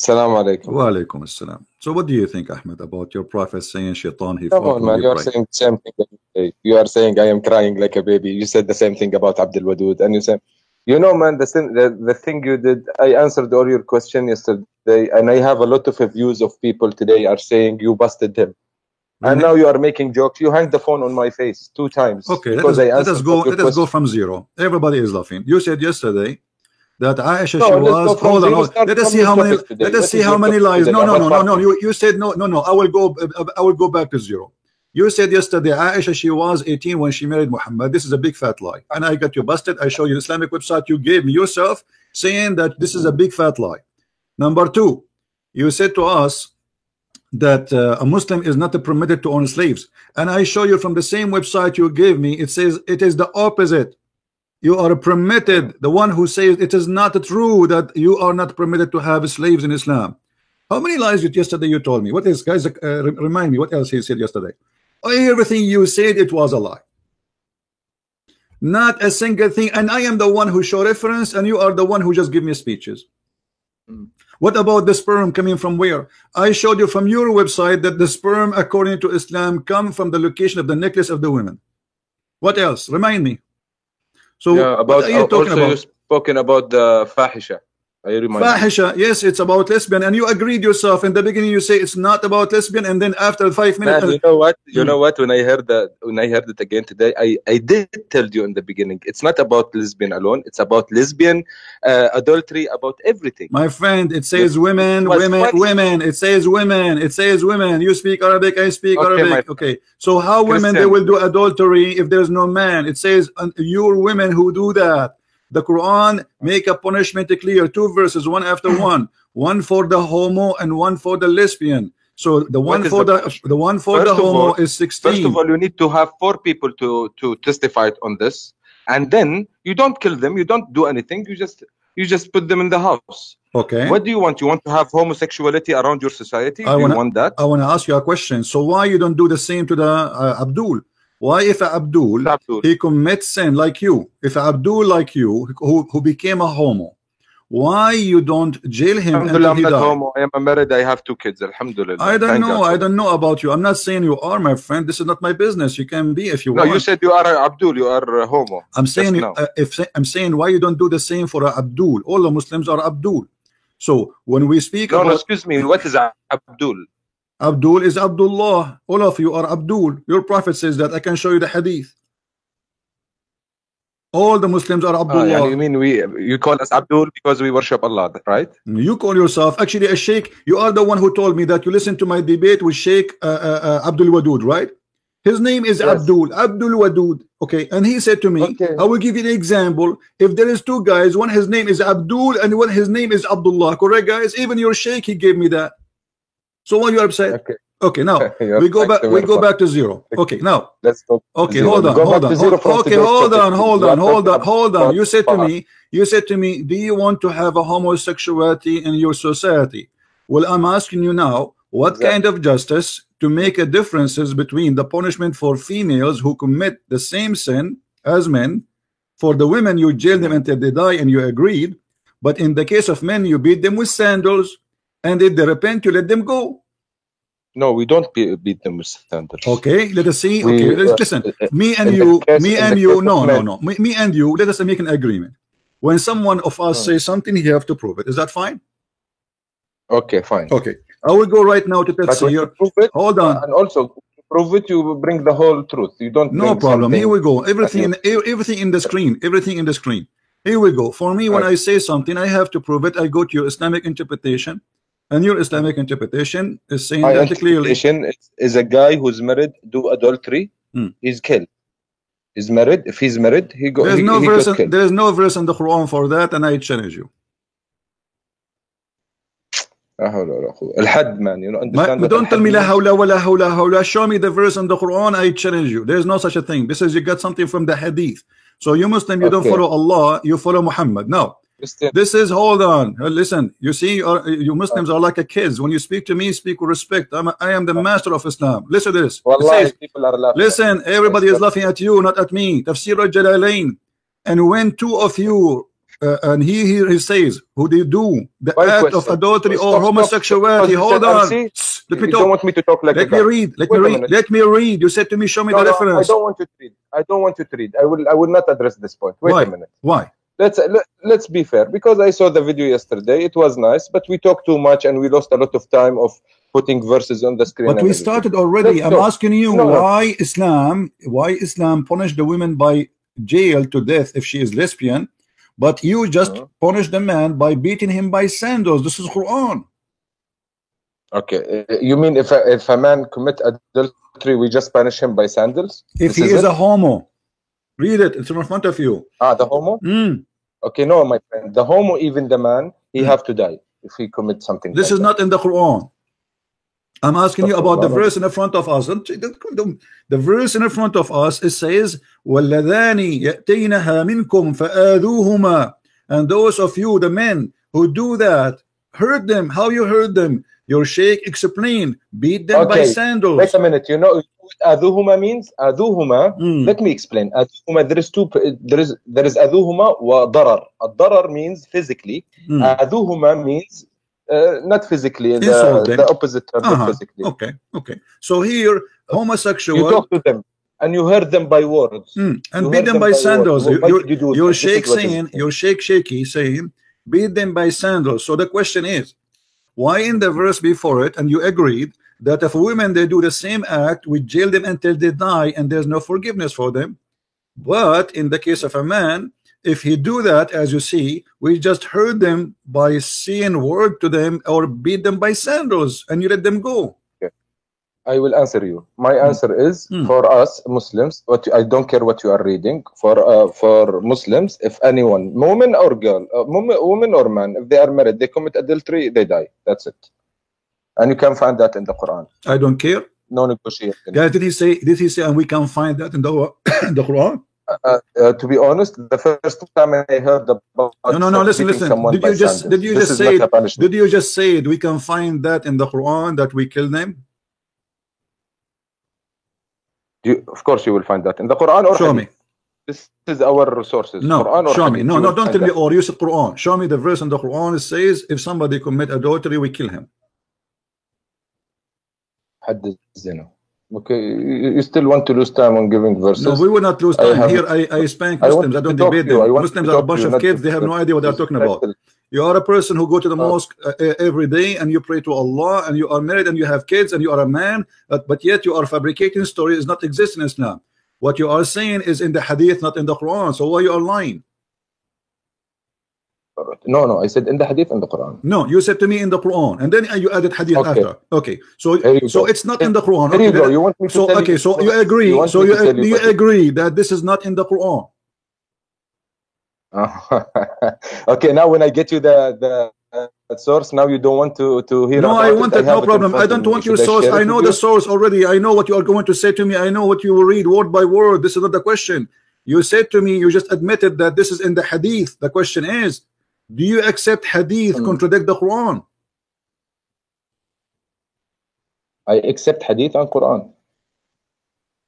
Assalamu alaikum. Wa alaikum assalam. So what do you think, Ahmed, about your prophet saying shaitan he Come fought on, when man. you You are pray? saying the same thing every day. You are saying I am crying like a baby. You said the same thing about Abdul Wadud, and you said, you know, man, the thing you did. I answered all your question yesterday, and I have a lot of views of people today are saying you busted him, and Really? now you are making jokes. You hang the phone on my face 2 times Okay, because I answered all your let us go questions. from zero. Everybody is laughing. You said yesterday that Aisha No, she let's was go from hold on, zero. hold. Start Let us from see your how many topic today. let us What see is how your many topic lies. today? No, no, About no, no, no. Fatima. You said no, no, no. I will go back to zero. You said yesterday Aisha she was 18 when she married Muhammad. This is a big fat lie. And I got you busted. I show you the Islamic website you gave me yourself saying that this is a big fat lie. Number two, you said to us that a Muslim is not permitted to own slaves. And I show you from the same website you gave me, it says it is the opposite. You are permitted. The one who says it is not true that you are not permitted to have slaves in Islam. How many lies yesterday you told me? What else, guys? Remind me what else he said yesterday. Everything you said it was a lie. Not a single thing. And I am the one who show reference, and you are the one who just give me speeches. What about the sperm coming from where? I showed you from your website that the sperm, according to Islam, come from the location of the necklace of the women. What else? Remind me. So Yeah, about what are you talking also about? you spoken about the fahisha. I remind you. Fahisha, yes, it's about lesbian, and you agreed yourself in the beginning. You say it's not about lesbian, and then after 5 minutes, Man, you know what? You know what? When I heard it again today, I did tell you in the beginning. It's not about lesbian alone. It's about lesbian, adultery, about everything. my friend, it says women, It was women, funny. women. It says women. It says women. You speak Arabic, I speak Okay, my Arabic. friend. Okay, so how women they Christian. will do adultery if there's no man? It says your women who do that. The Quran make a punishment clear. 2 verses, one after one for the homo and one for the lesbian. So the one What is for the the punishment? one for First the of homo all- is 16. First of all, you need to have 4 people to testify on this, and then you don't kill them. You don't do anything. You just put them in the house. Okay. What do you want? You want to have homosexuality around your society? I Do wanna, you want that? I want to ask you a question. So why you don't do the same to the Abdul? Why if Abdul, Abdul. he commits sin like you, if Abdul like you who became a homo, why you don't jail him until Alhamdulillah, he I'm not died? homo. I am married. I have 2 kids. Alhamdulillah. I don't Thank know. God for I that. don't know about you. I'm not saying you are, my friend. This is not my business. You can be if you No, want. you said you are Abdul. You are homo. I'm saying Just now. I'm saying why you don't do the same for Abdul. All the Muslims are Abdul. So when we speak No, about excuse me. What is Abdul? Abdul is Abdullah. All of you are Abdul. Your prophet says that. I can show you the hadith. All the Muslims are Abdullah. You mean you call us Abdul because we worship Allah, right? You call yourself actually a sheikh. You are the one who told me that you listened to my debate with Sheikh Abdul Wadud, right? His name is Yes. Abdul Wadud. Okay, and he said to me, Okay. I will give you an example. If there is 2 guys, one his name is Abdul and one his name is Abdullah, correct, guys? Even your sheikh he gave me that. So why you upset? Okay. Okay, now we go back. We go back to zero. Okay, now. Let's go. Okay, zero. hold on, Go hold back on. to zero from Okay, today's hold topic. on, hold You on, are hold on, talking hold on. about You said to me, do you want to have a homosexuality in your society? Well, I'm asking you now, what Exactly. kind of justice to make a differences between the punishment for females who commit the same sin as men? For the women, you jail them until they die, and you agreed. But in the case of men, you beat them with sandals, and if they repent, you let them go. No, we don't beat them with standards. Okay, let us see. We, Okay, listen. Me and in the you, case- me in and the you. case No, of no, men. no. Me and you. Let us make an agreement. When someone of us says something, you have to prove it. Is that fine? Okay, fine. Okay. I will go right now to But when you Tafsir. prove it, Hold on. and also to prove it, you bring the whole truth. You don't No bring problem. something. Here we go. Everything in the screen. Everything in the screen. Here we go. For me, when I say something, I have to prove it. I go to your Islamic interpretation, and your Islamic interpretation is saying My that clearly. interpretation is a guy who's married do adultery. He's killed. He's married. If he's married, he got There's he, no he verse. got killed. There is no verse in the Quran for that, and I challenge you. Al-Had, man, you know, understand that. Don't tell me la hawla wa la hawla hawla. Show me the verse in the Quran. I challenge you. There's no such a thing. This is you got something from the Hadith. So you Muslim, you don't follow Allah. You follow Muhammad. No. This is, hold on, listen, you see, you Muslims are like a kids. When you speak to me, speak with respect. I am the master of Islam. Listen to this. Wallahi, people are laughing. Listen, everybody is laughing at you, not at me. Tafsir al-Jalalain. And when 2 of you and he says, who they do the My act of question. adultery Stop, or stop, homosexuality. because you Hold said on. MC, Let me You talk. don't want me to talk like Let a me guy. read. Let Wait me a read. minute. Let me read. You said to me, show me No, the no, I reference. don't want you to read. I don't want you to read. I will not address this point. Wait Why? a minute. Why? Let's be fair, because I saw the video yesterday. It was nice, but we talked too much and we lost a lot of time of putting verses on the screen. But and we everything. started already. Let's I'm talk. asking you No, no. why Islam punished the women by jail to death if she is lesbian, but you just punish the man by beating him by sandals. This is Quran. Okay, you mean if a man commit adultery, we just punish him by sandals? If he is a homo, read it. It's in front of you. The homo? Okay, no, my friend. The homo, even the man, he have to die if he commits something. This like is that. not in the Quran. I'm asking you about the verse in the front of us. The verse in the front of us, it says, وَالَّذَانِ يَأْتَيْنَهَا مِنْكُمْ فَآذُوهُمَا. And those of you, the men who do that, hurt them. How you hurt them? Your sheikh explained, beat them by sandals. Wait a minute. You know what adhuhuma means? Adhuhuma. Let me explain. Adhuhuma. There is adhuhuma wa darar. Darar means physically. Adhuhuma means not physically. The opposite term, not physically. Okay. So here, homosexual. You talk to them and you hurt them by words. And beat them by sandals. Your sheikh saying, your shaky saying, beat them by sandals. So the question is, why in the verse before it, and you agreed that if women they do the same act, we jail them until they die and there's no forgiveness for them. But in the case of a man, if he do that, as you see, we just hurt them by saying word to them or beat them by sandals and you let them go. I will answer you. My answer is for us Muslims. I don't care what you are reading. For Muslims, if anyone, woman or girl, woman or man, if they are married, they commit adultery, they die. That's it. And you can find that in the Quran. I don't care. No negotiation. Guys, did he say? And we can find that in the Quran? To be honest, the first time I heard about no. Listen. Did you just say we can find that in the Quran that we kill them? Of course you will find that in the Quran or show me. This is our resources. No, Quran or show me. Hadith. No, don't tell me or use the Quran. Show me the verse in the Quran. It says if somebody commit adultery, we kill him. Hadith zina. Okay, you still want to lose time on giving verses? No, we will not lose time. Here I spank Muslims. I don't debate them. Muslims are a bunch of kids. They have no idea what they're talking about. You are a person who go to the mosque every day and you pray to Allah and you are married and you have kids and you are a man, but yet you are fabricating stories does not exist in Islam. What you are saying is in the Hadith, not in the Quran. So why you are lying? No, I said in the Hadith and the Quran. No, you said to me in the Quran, and then you added Hadith after. Okay, so it's not in the Quran. There you go. You want me to tell you? So you agree? So you agree that this is not in the Quran? Okay, now when I get you the source, now you don't want to hear. No, I want it. No problem. I don't want your source. I know the source already. I know what you are going to say to me. I know what you will read word by word. This is not the question. You said to me, you just admitted that this is in the Hadith. The question is, do you accept Hadith contradict the Quran? I accept Hadith and Quran.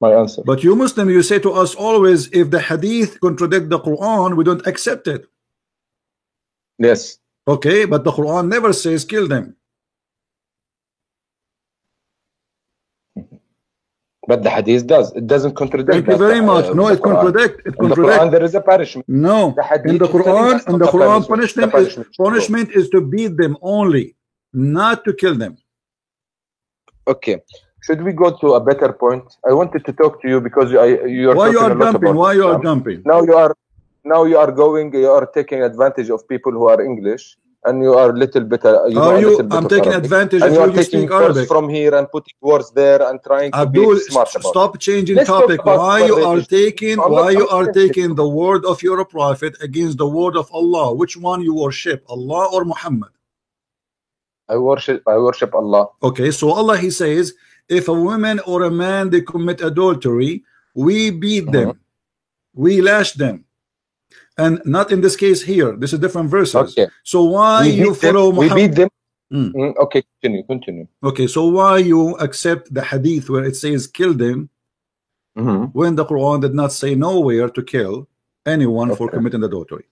My answer. But you Muslim, you say to us always, if the Hadith contradict the Quran, we don't accept it. Yes. Okay, but the Quran never says kill them. But the Hadith does. It doesn't contradict. Thank you very much. No, it contradicts. It contradicts. In the Quran, there is a punishment. No, in the Quran, punishment is to beat them only, not to kill them. Okay. Should we go to a better point? I wanted to talk to you because you are. Why you are jumping? Why you are jumping? Now you are taking advantage of people who are English. And you are a little bit. I'm taking advantage of you speak Arabic from here and putting words there and trying to be smart about stop changing topic. Why you are taking the word of your prophet against the word of Allah? Which one you worship, Allah or Muhammad? I worship Allah. Okay, so Allah he says, if a woman or a man they commit adultery, we beat them, we lash them. And not in this case here. This is different verses. Okay. So why you follow Muhammad? We beat them. Okay, continue. Okay, so why you accept the Hadith where it says kill them when the Quran did not say nowhere to kill anyone for committing adultery?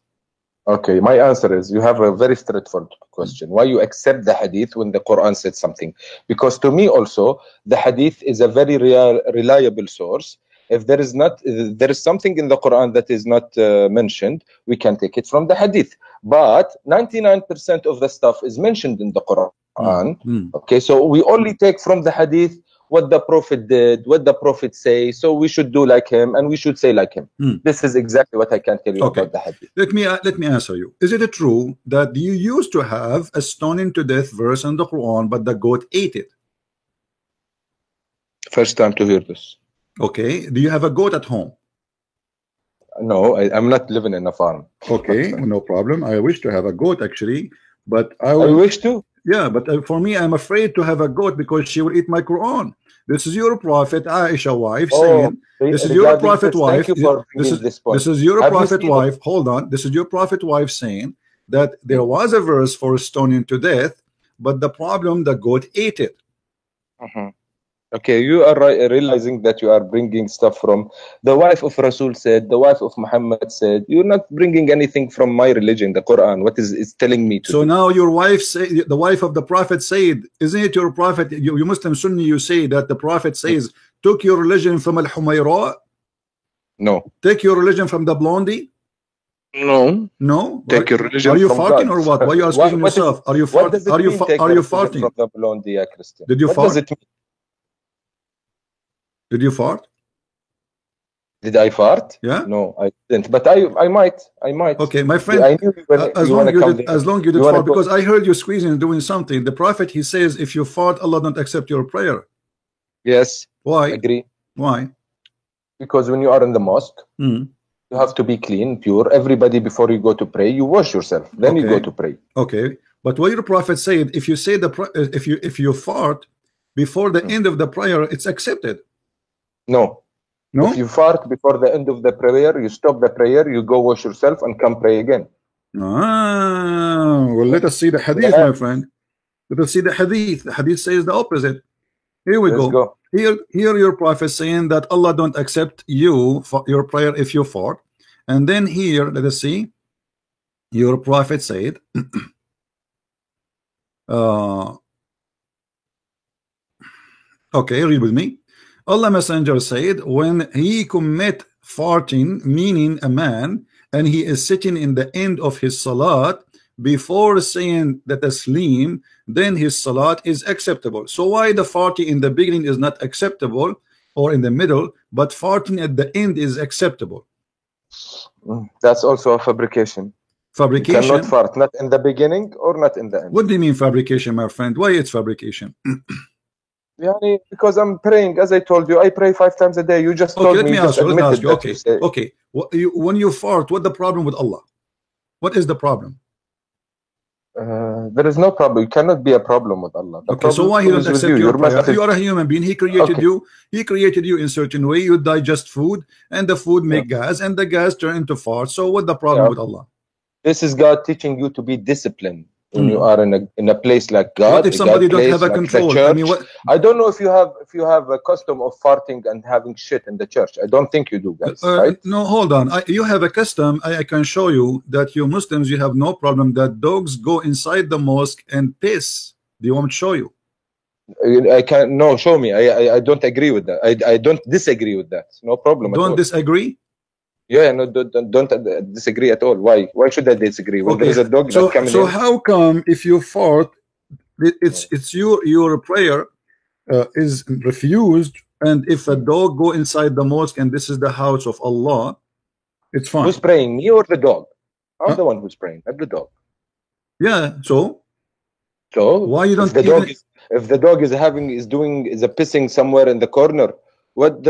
Okay, my answer is you have a very straightforward question. Why you accept the hadith when the Quran said something? Because to me also, the hadith is a very reliable source. If there is not, there is something in the Quran that is not mentioned, we can take it from the hadith. But 99% of the stuff is mentioned in the Quran. Okay, so we only take from the hadith what the Prophet did, what the Prophet say, so we should do like him and we should say like him. This is exactly what I can tell you about the hadith. Let me answer you. Is it true that you used to have a stoning to death verse in the Quran, but the goat ate it? First time to hear this. Okay. Do you have a goat at home? No, I'm not living in a farm. Okay, no problem. I wish to have a goat actually, but I wish to. Yeah, but for me, I'm afraid to have a goat because she will eat my Quran. This is your prophet, Aisha wife, saying, this is your prophet wife. This is your prophet wife. Hold on. This is your prophet wife saying that there was a verse for stoning to death, but the problem, the goat ate it. Okay, you are realizing that you are bringing stuff from the wife of Rasul said, the wife of Muhammad said. You're not bringing anything from my religion, the Quran. What is telling me to so do? Now your wife say, the wife of the prophet said, isn't it your prophet? You Muslim Sunni, you say that the prophet says, took your religion from Al-Humayra? No. Take your religion from the blondie? No. No. Take your religion. Are you from farting God. Or what? Why are you asking yourself? Are you farting? Are you farting? From the blondie, Christian? Did you what fart? Does it mean? Did you fart? Did I fart? Yeah. No, I didn't. But I might. Okay, my friend. I knew as long you did fart, because I heard you squeezing and doing something. The prophet, he says, if you fart, Allah don't accept your prayer. Yes. Why? I agree. Why? Because when you are in the mosque, you have to be clean, pure. Everybody, before you go to pray, you wash yourself. Then you go to pray. Okay. But what your prophet said, if you say if you fart before the end of the prayer, it's accepted. No. If you fart before the end of the prayer, you stop the prayer, you go wash yourself and come pray again. Well, let us see the hadith, my friend. Let us see the hadith. The hadith says the opposite. Here we go. Here your prophet saying that Allah don't accept you for your prayer if you fart. And then here, let us see. Your prophet said, okay, read with me. Allah Messenger said, when he commit farting, meaning a man, and he is sitting in the end of his salat before saying the taslim, then his salat is acceptable. So why the farting in the beginning is not acceptable, or in the middle, but farting at the end is acceptable? That's also a fabrication. Fabrication? You cannot fart, not in the beginning or not in the end. What do you mean fabrication, my friend? Why it's fabrication? Because I'm praying, as I told you, I pray 5 times a day. You just told me. Let me ask you. Okay. When you fart, what's the problem with Allah? What is the problem? There is no problem. You cannot be a problem with Allah. So why he don't accept your prayer? You are a human being. He created you. He created you in certain way. You digest food, and the food make gas, and the gas turn into fart. So what's the problem with Allah? This is God teaching you to be disciplined. When you are in a place like God, what if somebody don't have a control? I mean, I don't know if you have a custom of farting and having shit in the church. I don't think you do, guys. Right? No, hold on. You have a custom. I can show you that you Muslims, you have no problem that dogs go inside the mosque and piss. Do you want me to show you? I can't. No, show me. I don't agree with that. I don't disagree with that. No problem. Don't disagree? Yeah, no, don't disagree at all. Why should I disagree? Well, there is a dog that's coming in. How come if you fart, it's your prayer is refused, and if a dog go inside the mosque and this is the house of Allah, it's fine? Who's praying, me or the dog? I'm the one who's praying, not the dog. Yeah. So why you don't? If the dog is pissing somewhere in the corner, what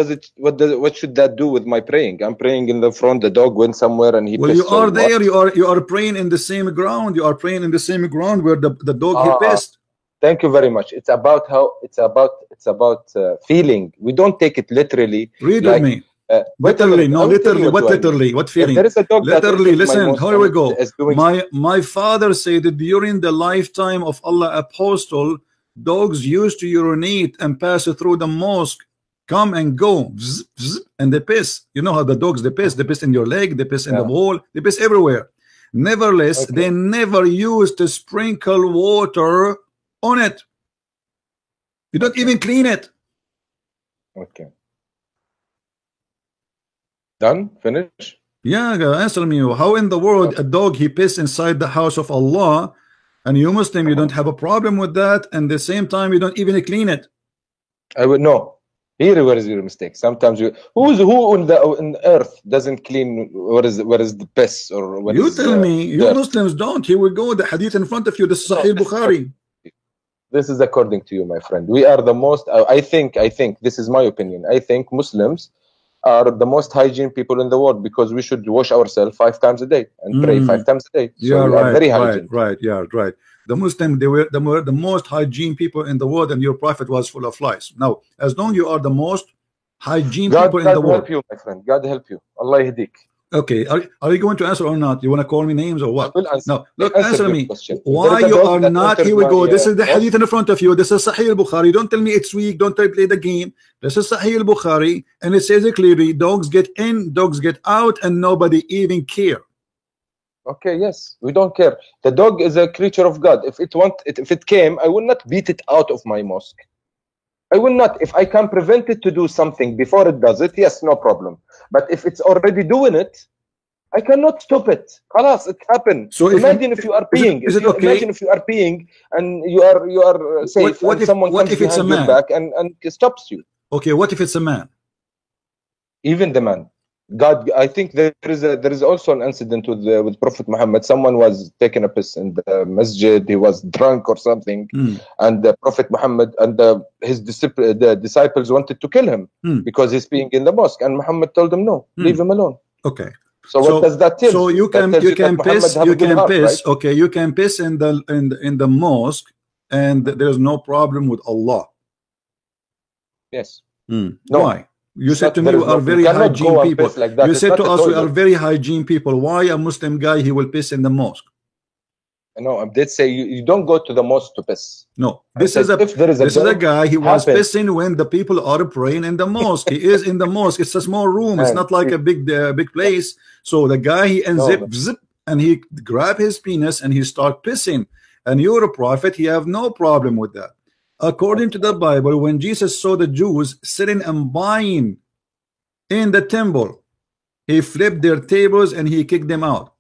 should that do with my praying? I'm praying in the front. The dog went somewhere and he. Well, you are there. You are praying in the same ground. You are praying in the same ground where the dog he pissed. Thank you very much. It's about feeling. We don't take it literally. Read with me. Literally, no, literally. What literally? What feeling? There is a dog literally. Listen, here we go. My father said that during the lifetime of Allah Apostle, dogs used to urinate and pass through the mosque. Come and go, bzz, bzz, and they piss. You know how the dogs they piss in your leg, they piss in the wall, they piss everywhere. Nevertheless, Okay. they never used to sprinkle water on it. You don't even clean it. Okay. Done? Finish? Yeah, answer me. How in the world a dog he piss inside the house of Allah, and you Muslim you don't have a problem with that, and at the same time you don't even clean it? I would know. Here, where is your mistake? Sometimes you who on the earth doesn't clean where is the piss or what You is tell me. You dirt? Muslims don't. Here we go. The hadith in front of you. This is Sahih Bukhari. This is according to you, my friend. We are the most. I think this is my opinion. I think Muslims are the most hygiene people in the world because we should wash ourselves 5 times a day and pray 5 times a day. So Yeah, we are very hygienic. right. Yeah, right. The Muslim, they were the most hygiene people in the world, and your prophet was full of lies. Now, as long you are the most hygiene people in the world. God help you, my friend. God help you. Allah yahdik. Okay, are you going to answer or not? You want to call me names or what? I will answer. No, look, Answer answer me. question. Why There is a you dog are that not? enters Here we go. my, This is the mosque. hadith in front of you. This is Sahih al-Bukhari. Don't tell me it's weak. Don't try to play the game. This is Sahih al-Bukhari, and it says it clearly: dogs get in, dogs get out, and nobody even care. Okay, yes, we don't care. The dog is a creature of God. If it came, I will not beat it out of my mosque. I will not. If I can prevent it to do something before it does it, yes, no problem. But if it's already doing it, I cannot stop it. Khalas, it happened. So imagine if you are peeing. is it okay? Imagine if you are peeing and you are safe, What and if- someone what comes if it's a behind your man? back and stops you. Okay, what if it's a man? Even the man. God, I think there is also an incident with Prophet Muhammad. Someone was taking a piss in the masjid. He was drunk or something, and the Prophet Muhammad and the disciples wanted to kill him because he's peeing in the mosque. And Muhammad told them, "No, leave him alone." Okay. So what does that tell? So you can piss. You can piss. Right? Okay, you can piss in the mosque, and there is no problem with Allah. Yes. No. Why? You It's said not- to me there we is are no- very you cannot hygiene go and people. piss like that. You It's said not to a us we are toilet. very hygiene people. Why a Muslim guy he will piss in the mosque? No, I did say you don't go to the mosque to piss. No, I this said is a if there is a this is a dog guy. He was happen- pissing when the people are praying in the mosque. He is in the mosque. It's a small room. It's And not like a big place. So the guy he unzip zip and he grab his penis and he start pissing. And you're a prophet. He have no problem with that. According to the Bible, when Jesus saw the Jews sitting and buying in the temple, he flipped their tables and he kicked them out.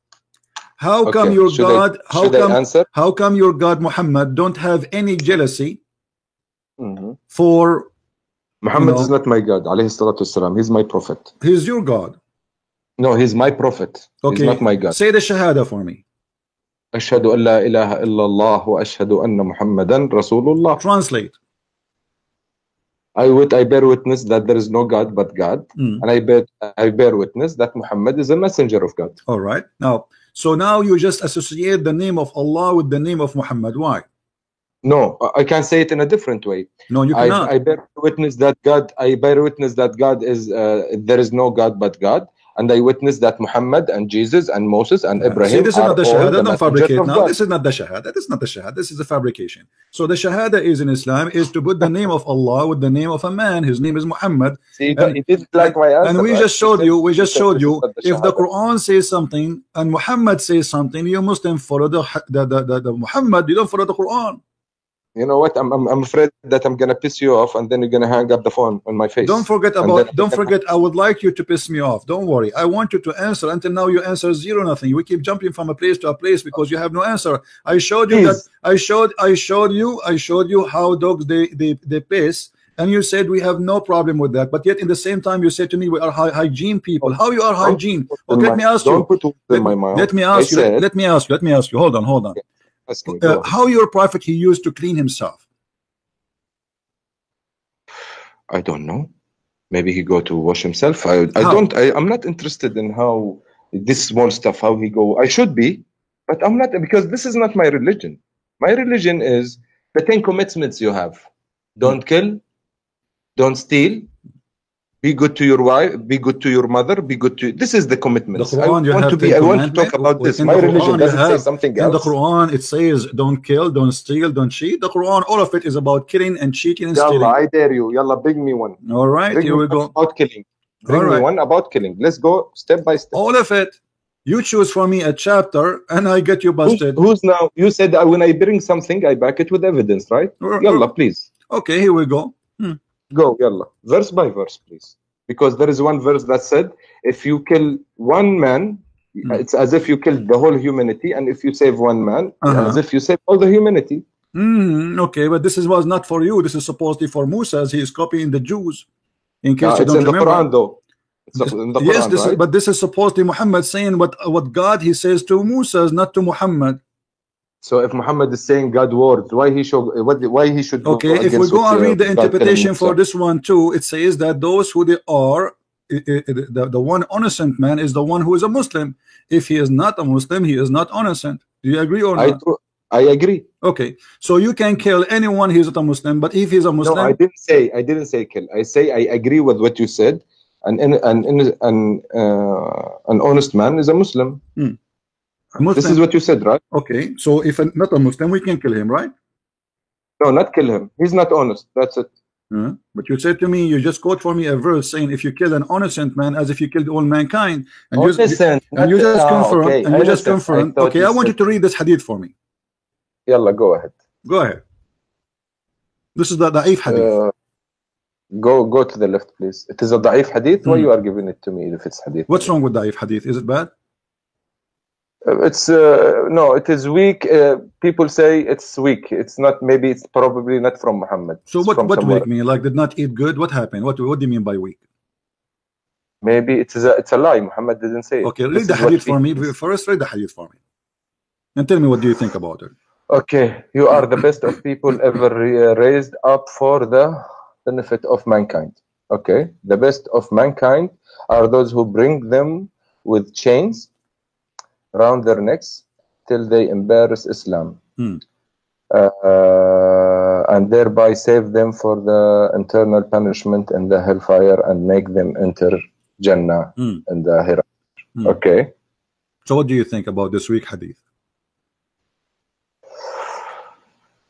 How come Okay, your should God? I- should I answer? How come your God Muhammad don't have any jealousy Mhm. for? Muhammad know- is not my God. Alayhi salatu wasalam. He's my prophet. He's your God. No, he's my prophet. Okay, He's not my God. say the Shahada for me. أشهد أن لا إله إلا الله وأشهد أن محمدا رسول الله. Translate. I bear witness that there is no God but God, and I bear witness that Muhammad is a messenger of God. All right. Now you just associate the name of Allah with the name of Muhammad. Why? No, I can say it in a different way. No, you cannot. I bear witness that God is there is no God but God, and I witness that Muhammad and Jesus and Moses and Ibrahim. See, this is are not the all Shahada. the Don't fabricate messengers of now. God. This is not the Shahada. This is not the Shahada. This is a fabrication. So the Shahada is in Islam is to put the name of Allah with the name of a man. His name is Muhammad. See, you didn't like my answer. And we right? just showed you. We just said showed this you. is not the If the Shahada. Quran says something and Muhammad says something, you Muslim follow the Muhammad. You don't follow the Quran. You know what? I'm afraid that I'm gonna piss you off, and then you're gonna hang up the phone on my face. Don't forget And about. then- Don't forget. I would like you to piss me off. Don't worry. I want you to answer. Until now, you answer zero, nothing. We keep jumping from a place to a place because you have no answer. I showed you that. Please. I showed you how dogs they piss, and you said we have no problem with that. But yet, in the same time, you said to me we are hygiene people. How you are hygiene? Okay, let me ask you. Don't put words in my mouth. Let me ask you. Let me ask you. Let me ask you. Hold on. Ask me, go ahead. How your prophet he used to clean himself? I don't know. Maybe he go to wash himself. I'm not interested in how this small stuff, how he go. I should be, but I'm not, because this is not my religion. My religion is the 10 commitments you have. Don't kill, don't steal, be good to your wife, be good to your mother, be good to, this is the commitments. The Quran, I want to talk about this. My religion doesn't say something else. In the Quran, it says don't kill, don't steal, don't cheat. The Quran, all of it is about killing and cheating and stealing. Yalla, I dare you. Yalla, bring me one. All right, Bring here me we go. About killing. Bring me one about killing. Let's go step by step. All of it. You choose for me a chapter, and I get you busted. Who's now? You said when I bring something, I back it with evidence, right? Yalla, please. Okay, here we go. Go, yalla. Verse by verse, please. Because there is one verse that said, if you kill one man, it's as if you killed the whole humanity, and if you save one man, as if you save all the humanity. Okay, but this was not for you. This is supposedly for Musa, as he is copying the Jews. In case you it's don't in the remember. Quran, though. It's in the Quran, yes, right? but this is supposedly Muhammad saying what God he says to Musa, not to Muhammad. So if Muhammad is saying God words, why he should okay, if we go and read the interpretation for this one too, it says that those who they are, the one innocent man is the one who is a Muslim. If he is not a Muslim, he is not innocent. Do you agree or not? I agree. Okay, so you can kill anyone who is not a Muslim, but if he's a Muslim, no, I didn't say kill. I say I agree with what you said. An honest man is a Muslim. This is what you said, right? Okay, so if not a Muslim, we can kill him, right? No, not kill him. He's not honest. That's it. But you said to me, you just quote for me a verse saying, if you kill an innocent man, as if you killed all mankind, and you just confirmed. Okay, I want you to read this hadith for me. Yalla, go ahead. Go ahead. This is the da'if hadith. Go to the left, please. It is a da'if hadith. Why you are giving it to me if it's hadith? What's wrong with da'if hadith? Is it bad? It's no, it is weak. People say it's weak. It's not. Maybe it's probably not from Muhammad. So what weak mean? Like did not eat good? What happened? What do you mean by weak? Maybe it's a lie. Muhammad didn't say it. Okay, read the hadith for me. First, read the hadith for me, and tell me what do you think about it. Okay, you are the best of people ever raised up for the benefit of mankind. Okay, the best of mankind are those who bring them with chains around their necks till they embarrass Islam, and thereby save them for the eternal punishment in the hellfire and make them enter Jannah in the hereafter. Okay. So what do you think about this weak hadith?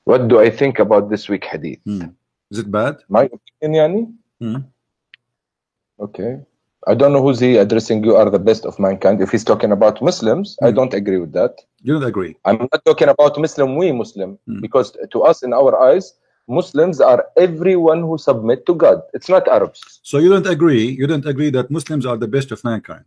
What do I think about this weak hadith? Is it bad? My opinion, Yani? Okay. I don't know who's he addressing. You are the best of mankind. If he's talking about Muslims, I don't agree with that. You don't agree? I'm not talking about Muslim, we Muslim, because to us, in our eyes, Muslims are everyone who submit to God. It's not Arabs. So you don't agree? You don't agree that Muslims are the best of mankind?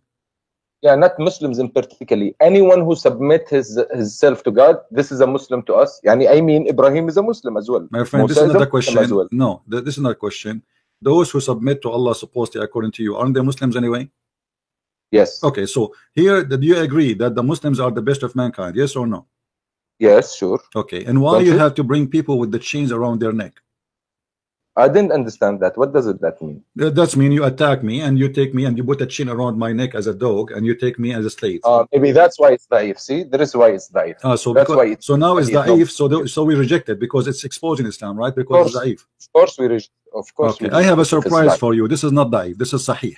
Yeah, not Muslims in particularly. Anyone who submit his self to God, this is a Muslim to us. Yani, I mean, Ibrahim is a Muslim as well. My friend, this is not a question. Well. No, this is not a question. Those who submit to Allah supposedly according to you, aren't they Muslims anyway? Yes. Okay, so here, do you agree that the Muslims are the best of mankind? Yes or no? Yes, sure. Okay, and why you have to bring people with the chains around their neck? I didn't understand that. What does that mean? That means you attack me and you take me and you put a chain around my neck as a dog and you take me as a slave. Maybe that's why it's da'if. See, that is why it's da'if. So now it's da'if. So we reject it because it's exposing Islam, right? Because it's da'if. Of course we reject. Of course. Okay, I have a surprise for you. This is not da'if. This is sahih.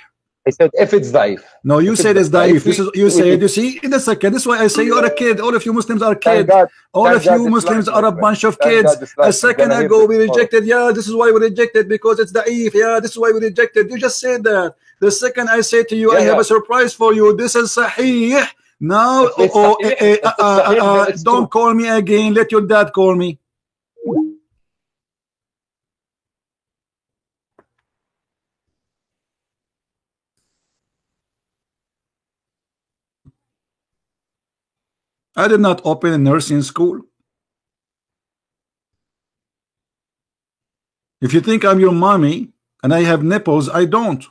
I said if it's da'if. No, you said it's da'if. This is you said. You see, in a second. This is why I say you are a kid. All of you Muslims are kids. All of you Muslims are a bunch of kids. A second ago we rejected. Yeah, this is why we rejected because it's da'if. Yeah, this is why we rejected. You just said that. The second I say to you, I have a surprise for you. This is sahih. Now, don't call me again. Let your dad call me. I did not open a nursing school. If you think I'm your mommy and I have nipples, I don't.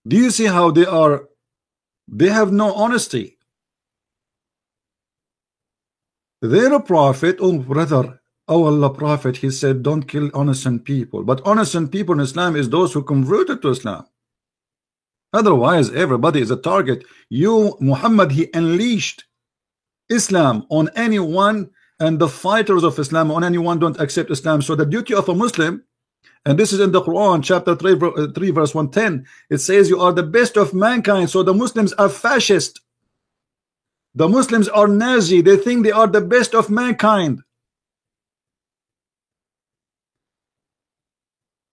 Do you see how they are? They have no honesty. They're a prophet. Oh, brother. Oh, Allah Prophet, he said, don't kill innocent people. But innocent people in Islam is those who converted to Islam. Otherwise, everybody is a target. You, Muhammad, he unleashed Islam on anyone, and the fighters of Islam on anyone don't accept Islam. So the duty of a Muslim, and this is in the Quran, chapter 3, verse 110, it says you are the best of mankind. So the Muslims are fascist. The Muslims are Nazi. They think they are the best of mankind.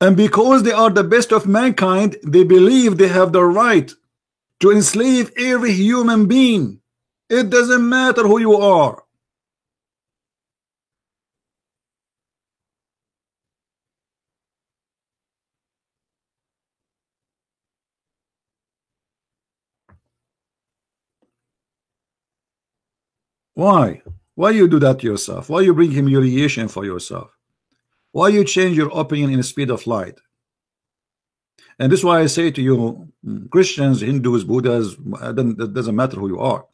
And because they are the best of mankind, they believe they have the right to enslave every human being. It doesn't matter who you are. Why? Why you do that to yourself? Why you bring humiliation for yourself? Why you change your opinion in the speed of light? And this is why I say to you, Christians, Hindus, Buddhas, it doesn't matter who you are.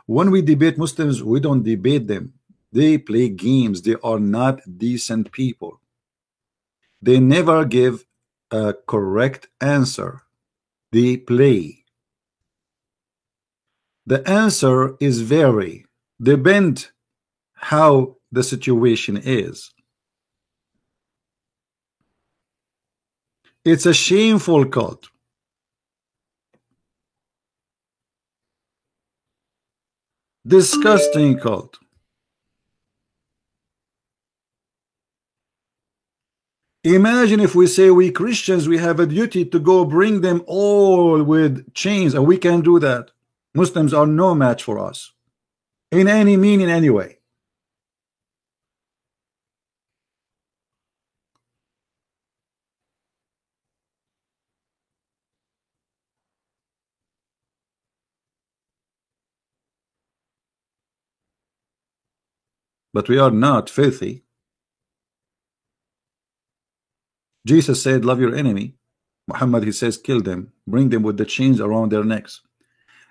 When we debate Muslims, we don't debate them. They play games. They are not decent people. They never give a correct answer. They play. The answer is vary, depend how the situation is. It's a shameful cult. Disgusting cult. Imagine if we say we Christians, we have a duty to go bring them all with chains, and we can't do that. Muslims are no match for us in any mean, in any way. But we are not filthy. Jesus said, love your enemy. Muhammad, he says, kill them, bring them with the chains around their necks.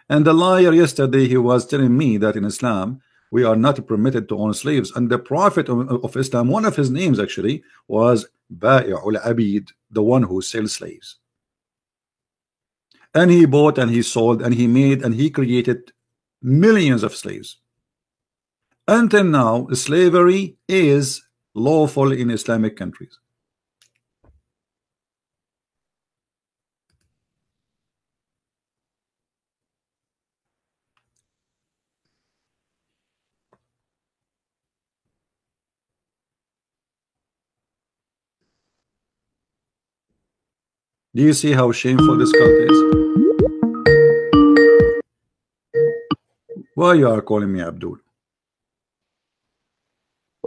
And the liar yesterday, he was telling me that in Islam, we are not permitted to own slaves. And the Prophet of Islam, one of his names actually was Ba'i'ul Abid, the one who sells slaves. And he bought and he sold and he made and he created millions of slaves. Until now, slavery is lawful in Islamic countries. Do you see how shameful this cult is? Why you are calling me Abdul?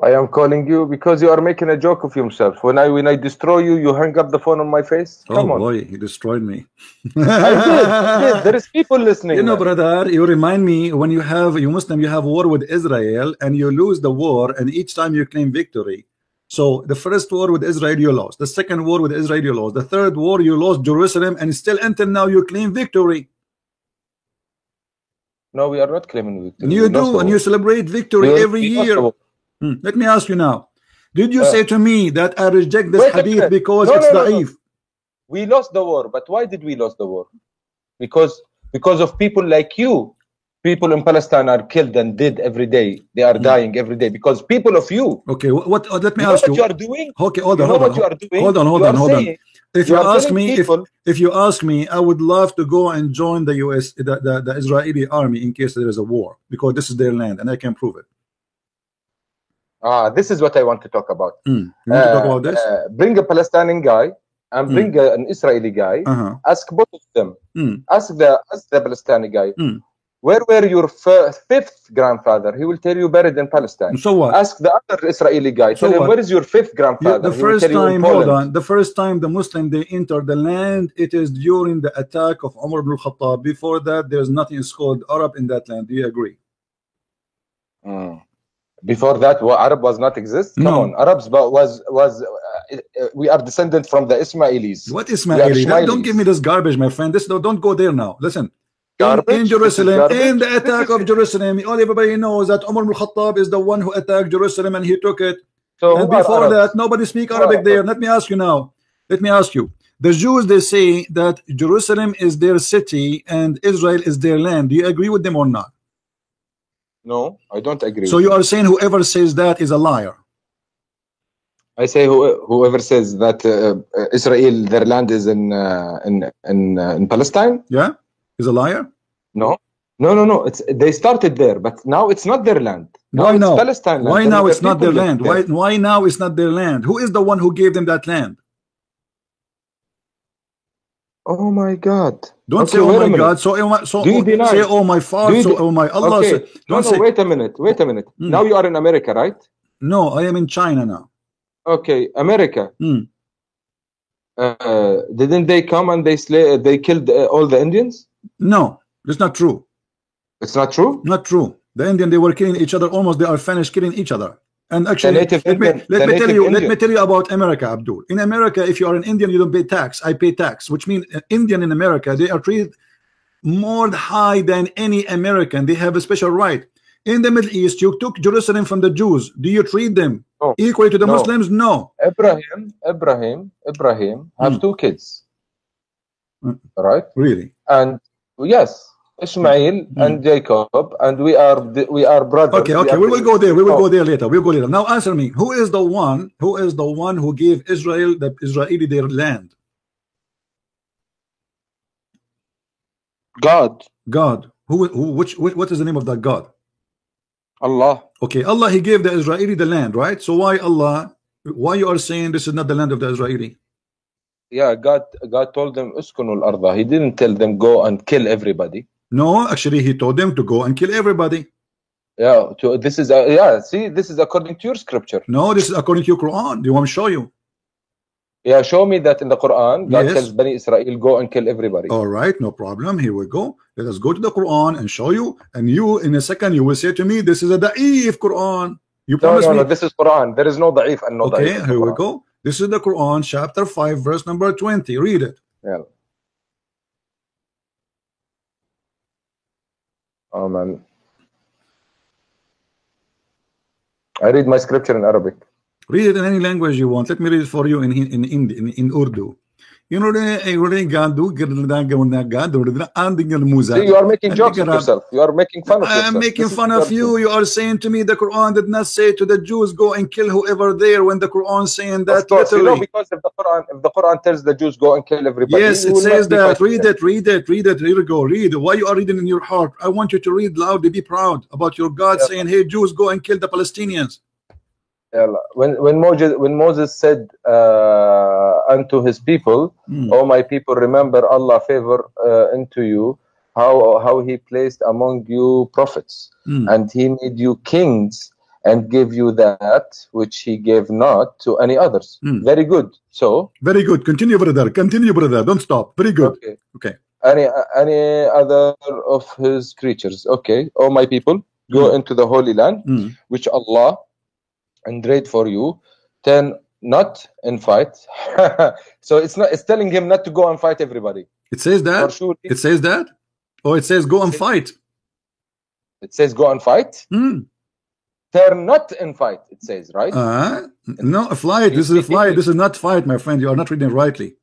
I am calling you because you are making a joke of yourself. When I destroy you, you hang up the phone on my face. Come on. Boy, he destroyed me. I did. There is people listening. You know, brother, you remind me when you Muslim, you have war with Israel and you lose the war, and each time you claim victory. So the first war with Israel you lost, the second war with Israel you lost, the third war you lost Jerusalem, and still until now you claim victory. No, we are not claiming victory. You do, and you celebrate victory every year. Let me ask you now. Did you say to me that I reject this hadith because it's da'if? We lost the war, but why did we lose the war? Because of people like you. People in Palestine are killed and dead every day. They are dying every day because people of you. Okay, what? Let me ask you. What you are doing? Okay, hold on. Hold on. If you ask me, I would love to go and join the U.S. the Israeli army in case there is a war because this is their land and I can prove it. This is what I want to talk about. You want to talk about this? Bring a Palestinian guy and bring an Israeli guy. Ask both of them. Ask the Palestinian guy. Where were your fifth grandfather? He will tell you buried in Palestine. So what? Ask the other Israeli guy. Tell him, where is your fifth grandfather? The first time, hold on. The first time the Muslim they enter the land, it is during the attack of Umar ibn al-Khattab. Before that, there's nothing called Arab in that land. Do you agree? Before that, Arab was not exist. Come on, Arabs we are descended from the Ismailis. What Ismailis? Don't give me this garbage, my friend. Don't go there now. Listen. In Jerusalem, in the attack of Jerusalem, everybody knows that Umar ibn al-Khattab is the one who attacked Jerusalem and he took it. So and before that, nobody speak Arabic there. Let me ask you now. Let me ask you. The Jews, they say that Jerusalem is their city and Israel is their land. Do you agree with them or not? No, I don't agree. So you are saying whoever says that is a liar. I say whoever says that Israel, their land is in Palestine. Yeah. Is a liar? No. They started there, but now it's not their land. Now it's Palestine land. Why now it's not their land? Why now it's not their land? Who is the one who gave them that land? Oh my God! Don't Okay, say oh wait a my minute. God. So Do you deny? say oh my father. So oh my Allah. Okay. Say, don't No, say. wait a minute. Wait a minute. Mm. Now you are in America, right? No, I am in China now. Okay, America. Mm. Didn't they come and they killed all the Indians? No, that's not true. It's not true. Not true. The Indian, they were killing each other. Almost they are finished killing each other. And actually, let me tell you about America, Abdul. In America, if you are an Indian, you don't pay tax. I pay tax, which means Indian in America, they are treated more high than any American. They have a special right. In the Middle East, you took Jerusalem from the Jews. Do you treat them equally to the Muslims? No. Ibrahim have 2 kids, right? Really? And yes, Ishmael and Jacob, and we are brothers. Okay, we will go there. We will go there later. We'll go later. Now answer me. Who is the one who gave Israel, the Israeli, their land? God. What is the name of that God? Allah. Okay, Allah, he gave the Israeli the land, right? So why you are saying this is not the land of the Israeli? Yeah, God told them uskunul arda. He didn't tell them go and kill everybody. No, actually he told them to go and kill everybody. Yeah, this is see, this is according to your scripture. No, this is according to your Quran. Do you want me to show you? Yeah, show me that in the Quran God tells Bani Israel go and kill everybody. All right, no problem. Here we go. Let us go to the Quran and show you. And you, in a second, you will say to me, this is a da'if Quran. You promise me? No, this is Quran. There is no da'if and no da'if. Okay, here we go. This is the Quran, chapter 5, verse number 20. Read it. Yeah. Oh man. I read my scripture in Arabic. Read it in any language you want. Let me read it for you in Urdu. You know, you are making jokes of yourself. You are making fun of yourself. I'm making fun of you. You are saying to me the Quran did not say to the Jews go and kill whoever there, when the Quran saying that literally. You know, because if the Quran tells the Jews go and kill everybody. Yes, it says that. Read it. Here you go. Read. Why you are reading in your heart? I want you to read loudly. Be proud about your God saying, hey, Jews, go and kill the Palestinians. When Moses said unto his people, "Oh my people, remember Allah favor unto you how he placed among you prophets, and he made you kings and gave you that which he gave not to any others." Very good. So very good. Continue, brother. Don't stop. Very good. Okay. Any other of his creatures. Okay. Oh my people, go into the Holy Land, which Allah engrade for you, then not in fight. So it's telling him not to go and fight everybody. It says that? Sure. It says that? Or it says go and fight? It says go and fight? They're not in fight, it says, right? No, a flight. This is a flight. This is not fight, my friend. You are not reading rightly.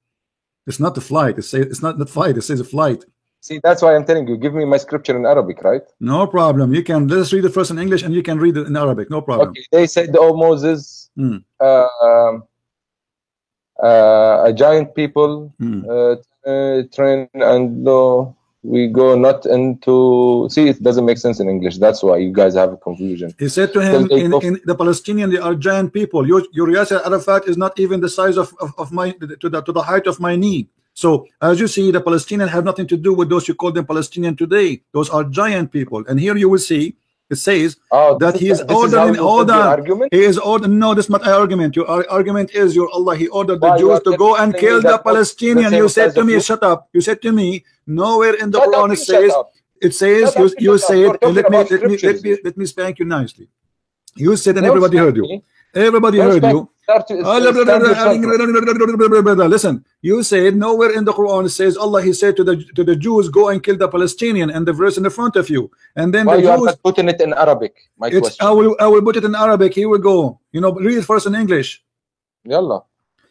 It's not a flight. It's not fight. It says a flight. See, that's why I'm telling you, give me my scripture in Arabic, right? No problem. You can, let's read it first in English and you can read it in Arabic. No problem. Okay. They said, oh Moses, a giant people train, and no, we go not into. See, it doesn't make sense in English. That's why you guys have a confusion. He said to him, in the Palestinian, they are giant people. Your Yasser Arafat is not even the size of my to the height of my knee. So as you see, the Palestinians have nothing to do with those you call them Palestinian today. Those are giant people. And here you will see it says that he is ordering. Hold on. He is ordering. No, this is not an argument. Your argument is your Allah. He ordered the Jews to go and kill the Palestinian. You said to me, shut up. You said to me, nowhere in the Quran it says you said. Let me spank you nicely. You said, and everybody heard you. Everybody heard you. Listen, you said nowhere in the Quran it says Allah, he said to the Jews, go and kill the Palestinian, and the verse in the front of you. And then the Jews, are not putting it in Arabic? My question. I will put it in Arabic. Here we go. You know, read it first in English. Yalla.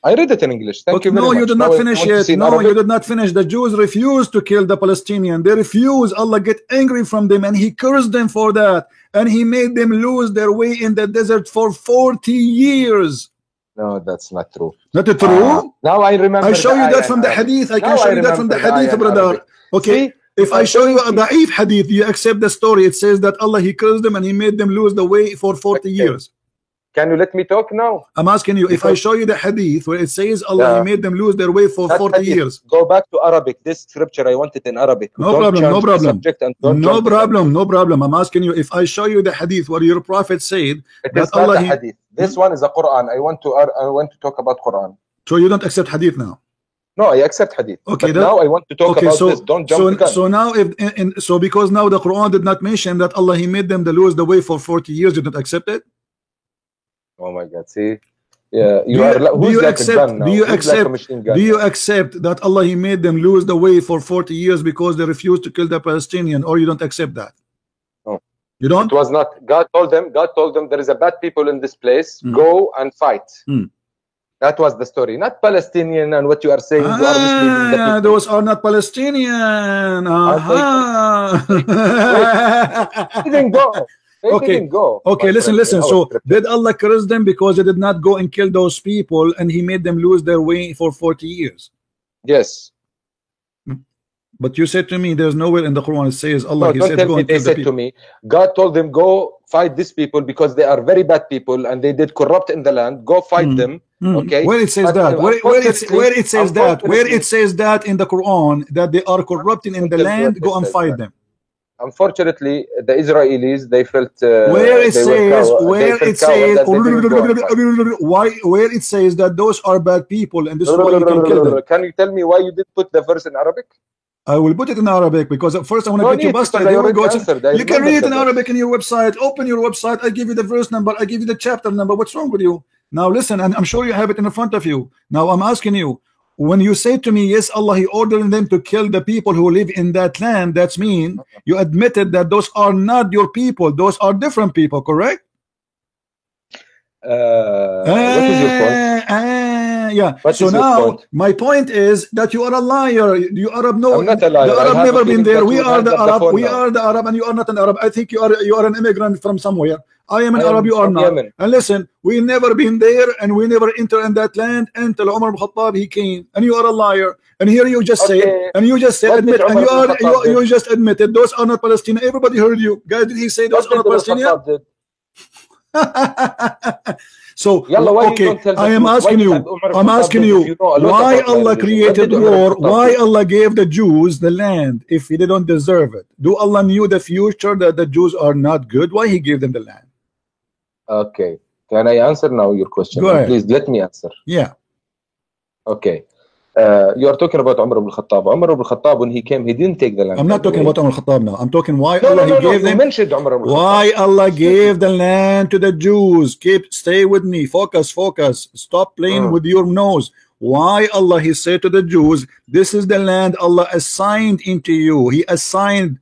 I read it in English. Thank you very much. No, you did not finish yet. No, you did not finish. The Jews refused to kill the Palestinian. They refused. Allah get angry from them, and he cursed them for that. And he made them lose their way in the desert for 40 years. No, that's not true. Not true? Now I remember. I show you that from the hadith. I can show you that from the hadith, brother. Okay. See? If I show you a da'if hadith, you accept the story. It says that Allah, he cursed them and he made them lose the way for 40 years. Can you let me talk now? I'm asking you, if I show you the hadith where it says Allah He made them lose their way for 40 years. Go back to Arabic. This scripture, I want it in Arabic. No problem, no problem. No problem, no problem. I'm asking you, if I show you the hadith where your prophet said that Allah not a hadith. This one is a Quran. I want to talk about Quran. So you don't accept hadith now? No, I accept hadith. Okay, now I want to talk about this. Don't jump the gun. So now, so because now the Quran did not mention that Allah He made them lose the way for 40 years, you don't accept it? Oh my God! See, yeah, do you accept that Allah He made them lose the way for 40 years because they refused to kill the Palestinian, or you don't accept that? No, you don't. It was not. God told them there is a bad people in this place. Go and fight. That was the story, not Palestinian. And what you are saying, you are misleading the people. Those are not Palestinian. They didn't go. They didn't go. Okay, listen. So did Allah curse them because they did not go and kill those people, and He made them lose their way for 40 years? Yes. But you said to me, there's nowhere in the Quran it says Allah. No, don't tell me they said to me. God told them, go fight these people because they are very bad people and they did corrupt in the land. Go fight them. Okay. Where it says that? Where it says that? Where it says that in the Quran that they are corrupting in the land? Go and fight them. Unfortunately, the Israelis, they felt where it says that those are bad people and this is why you can kill them. Can you tell me why you did put the verse in Arabic? I will put it in Arabic because at first I want to get you busted. You can read it in Arabic in your website. Open your website. I give you the verse number. I give you the chapter number. What's wrong with you? Now listen, and I'm sure you have it in front of you. Now I'm asking you, when you say to me, yes, Allah He ordered them to kill the people who live in that land, that's mean you admitted that those are not your people. Those are different people, correct? What is your point? Yeah. So now my point is that you are a liar. You Arab know. I'm not a liar. The Arab never been there. We are the Arab. We are the Arab, and you are not an Arab. I think you are an immigrant from somewhere. I am an Arab. You are not. Yemen. And listen, we never been there, and we never enter in that land until Umar ibn Khattab he came. And you are a liar. And here you just say, and you just say, admit, and you just admitted those are not Palestinian. Everybody heard you. Guys, did he say those are not Palestinian? So okay, I am asking you, why Allah created war? Why Allah gave the Jews the land if they don't deserve it? Do Allah knew the future that the Jews are not good? Why He gave them the land? Okay, can I answer now your question? Go ahead. Please let me answer. Yeah. Okay. You are talking about Umar ibn Khattab. Umar ibn Khattab, when he came, he didn't take the land. I'm not talking about Umar ibn Khattab now. I'm talking why Allah He gave them. Mentioned Umar ibn Khattab. Why Allah gave the land to the Jews. Stay with me. Focus. Stop playing with your nose. Why Allah He said to the Jews, this is the land Allah assigned into you. He assigned.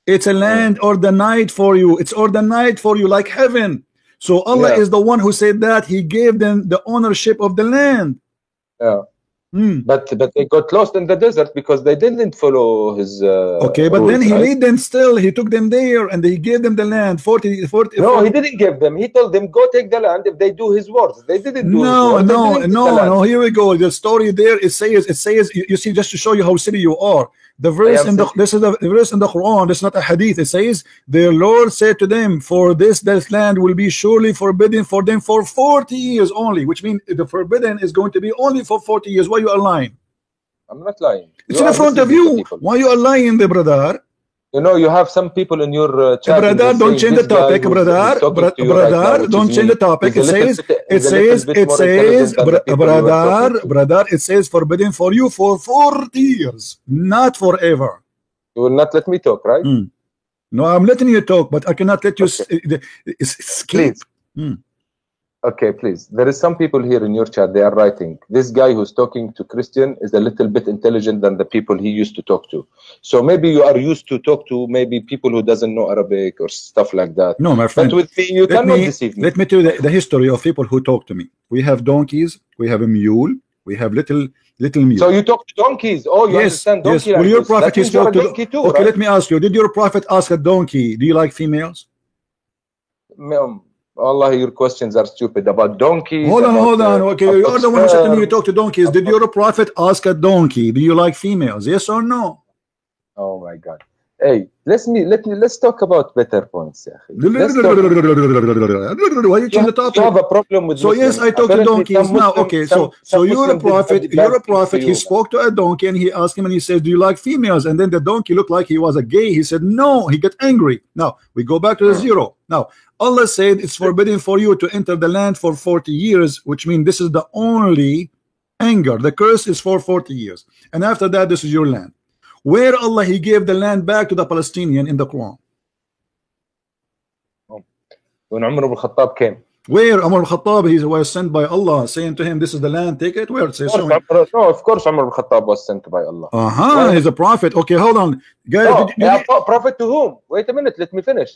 It's a land ordained for you. It's ordained for you like heaven. So Allah is the one who said that He gave them the ownership of the land. Yeah. But they got lost in the desert because they didn't follow His okay, but rules, then He lead them still. He took them there and He gave them the land. 40. No, He didn't give them. He told them, go take the land if they do His words. They didn't do His words. No. Here we go. The story there, it says, you see, just to show you how silly you are. The verse in this is the verse in the Quran. It's not a hadith. It says, their Lord said to them, for this land will be surely forbidden for them for 40 years only, which means the forbidden is going to be only for 40 years. Why you are lying? I'm not lying. It's in front of you. Why you are lying, the brother? You know, you have some people in your chat. Brother, don't change the topic, brother. Brother, don't change the topic. It says forbidden for you for 40 years, not forever. You will not let me talk, right? No, I'm letting you talk, but I cannot let you escape. Please. Okay, please. There is some people here in your chat. They are writing. This guy who's talking to Christian is a little bit intelligent than the people he used to talk to. So maybe you are used to talk to maybe people who doesn't know Arabic or stuff like that. No, my friend. But with me, you cannot deceive me. Let me tell you the history of people who talk to me. We have donkeys. We have a mule. We have little mule. So you talk to donkeys? Oh, you understand donkey? Yes. Well, your prophet is spoke to donkey too, okay, right? Let me ask you. Did your prophet ask a donkey, do you like females? Allah, your questions are stupid about donkeys. Hold on. Okay, you are the one who said to me you talk to donkeys. Did your prophet ask a donkey, do you like females? Yes or no? Oh my God. hey, let's talk about better points. Why you change the topic? You have a problem with so Muslims. Yes, I talk to donkeys now. Okay, so you're a prophet. You're a prophet. He spoke to a donkey and he asked him and he said, "Do you like females?" And then the donkey looked like he was a gay. He said, "No." He got angry. Now we go back to the zero. Now Allah said it's forbidden for you to enter the land for 40 years, which means this is the only anger. The curse is for 40 years, and after that, this is your land. Where Allah He gave the land back to the Palestinian in the Quran? When Umar ibn Khattab came. Where Umar ibn Khattab, he was sent by Allah, saying to him, "This is the land, take it." Where it says so? No, of course Umar ibn Khattab was sent by Allah. He's a prophet. Okay, hold on, guys. No, prophet to whom? Wait a minute, let me finish.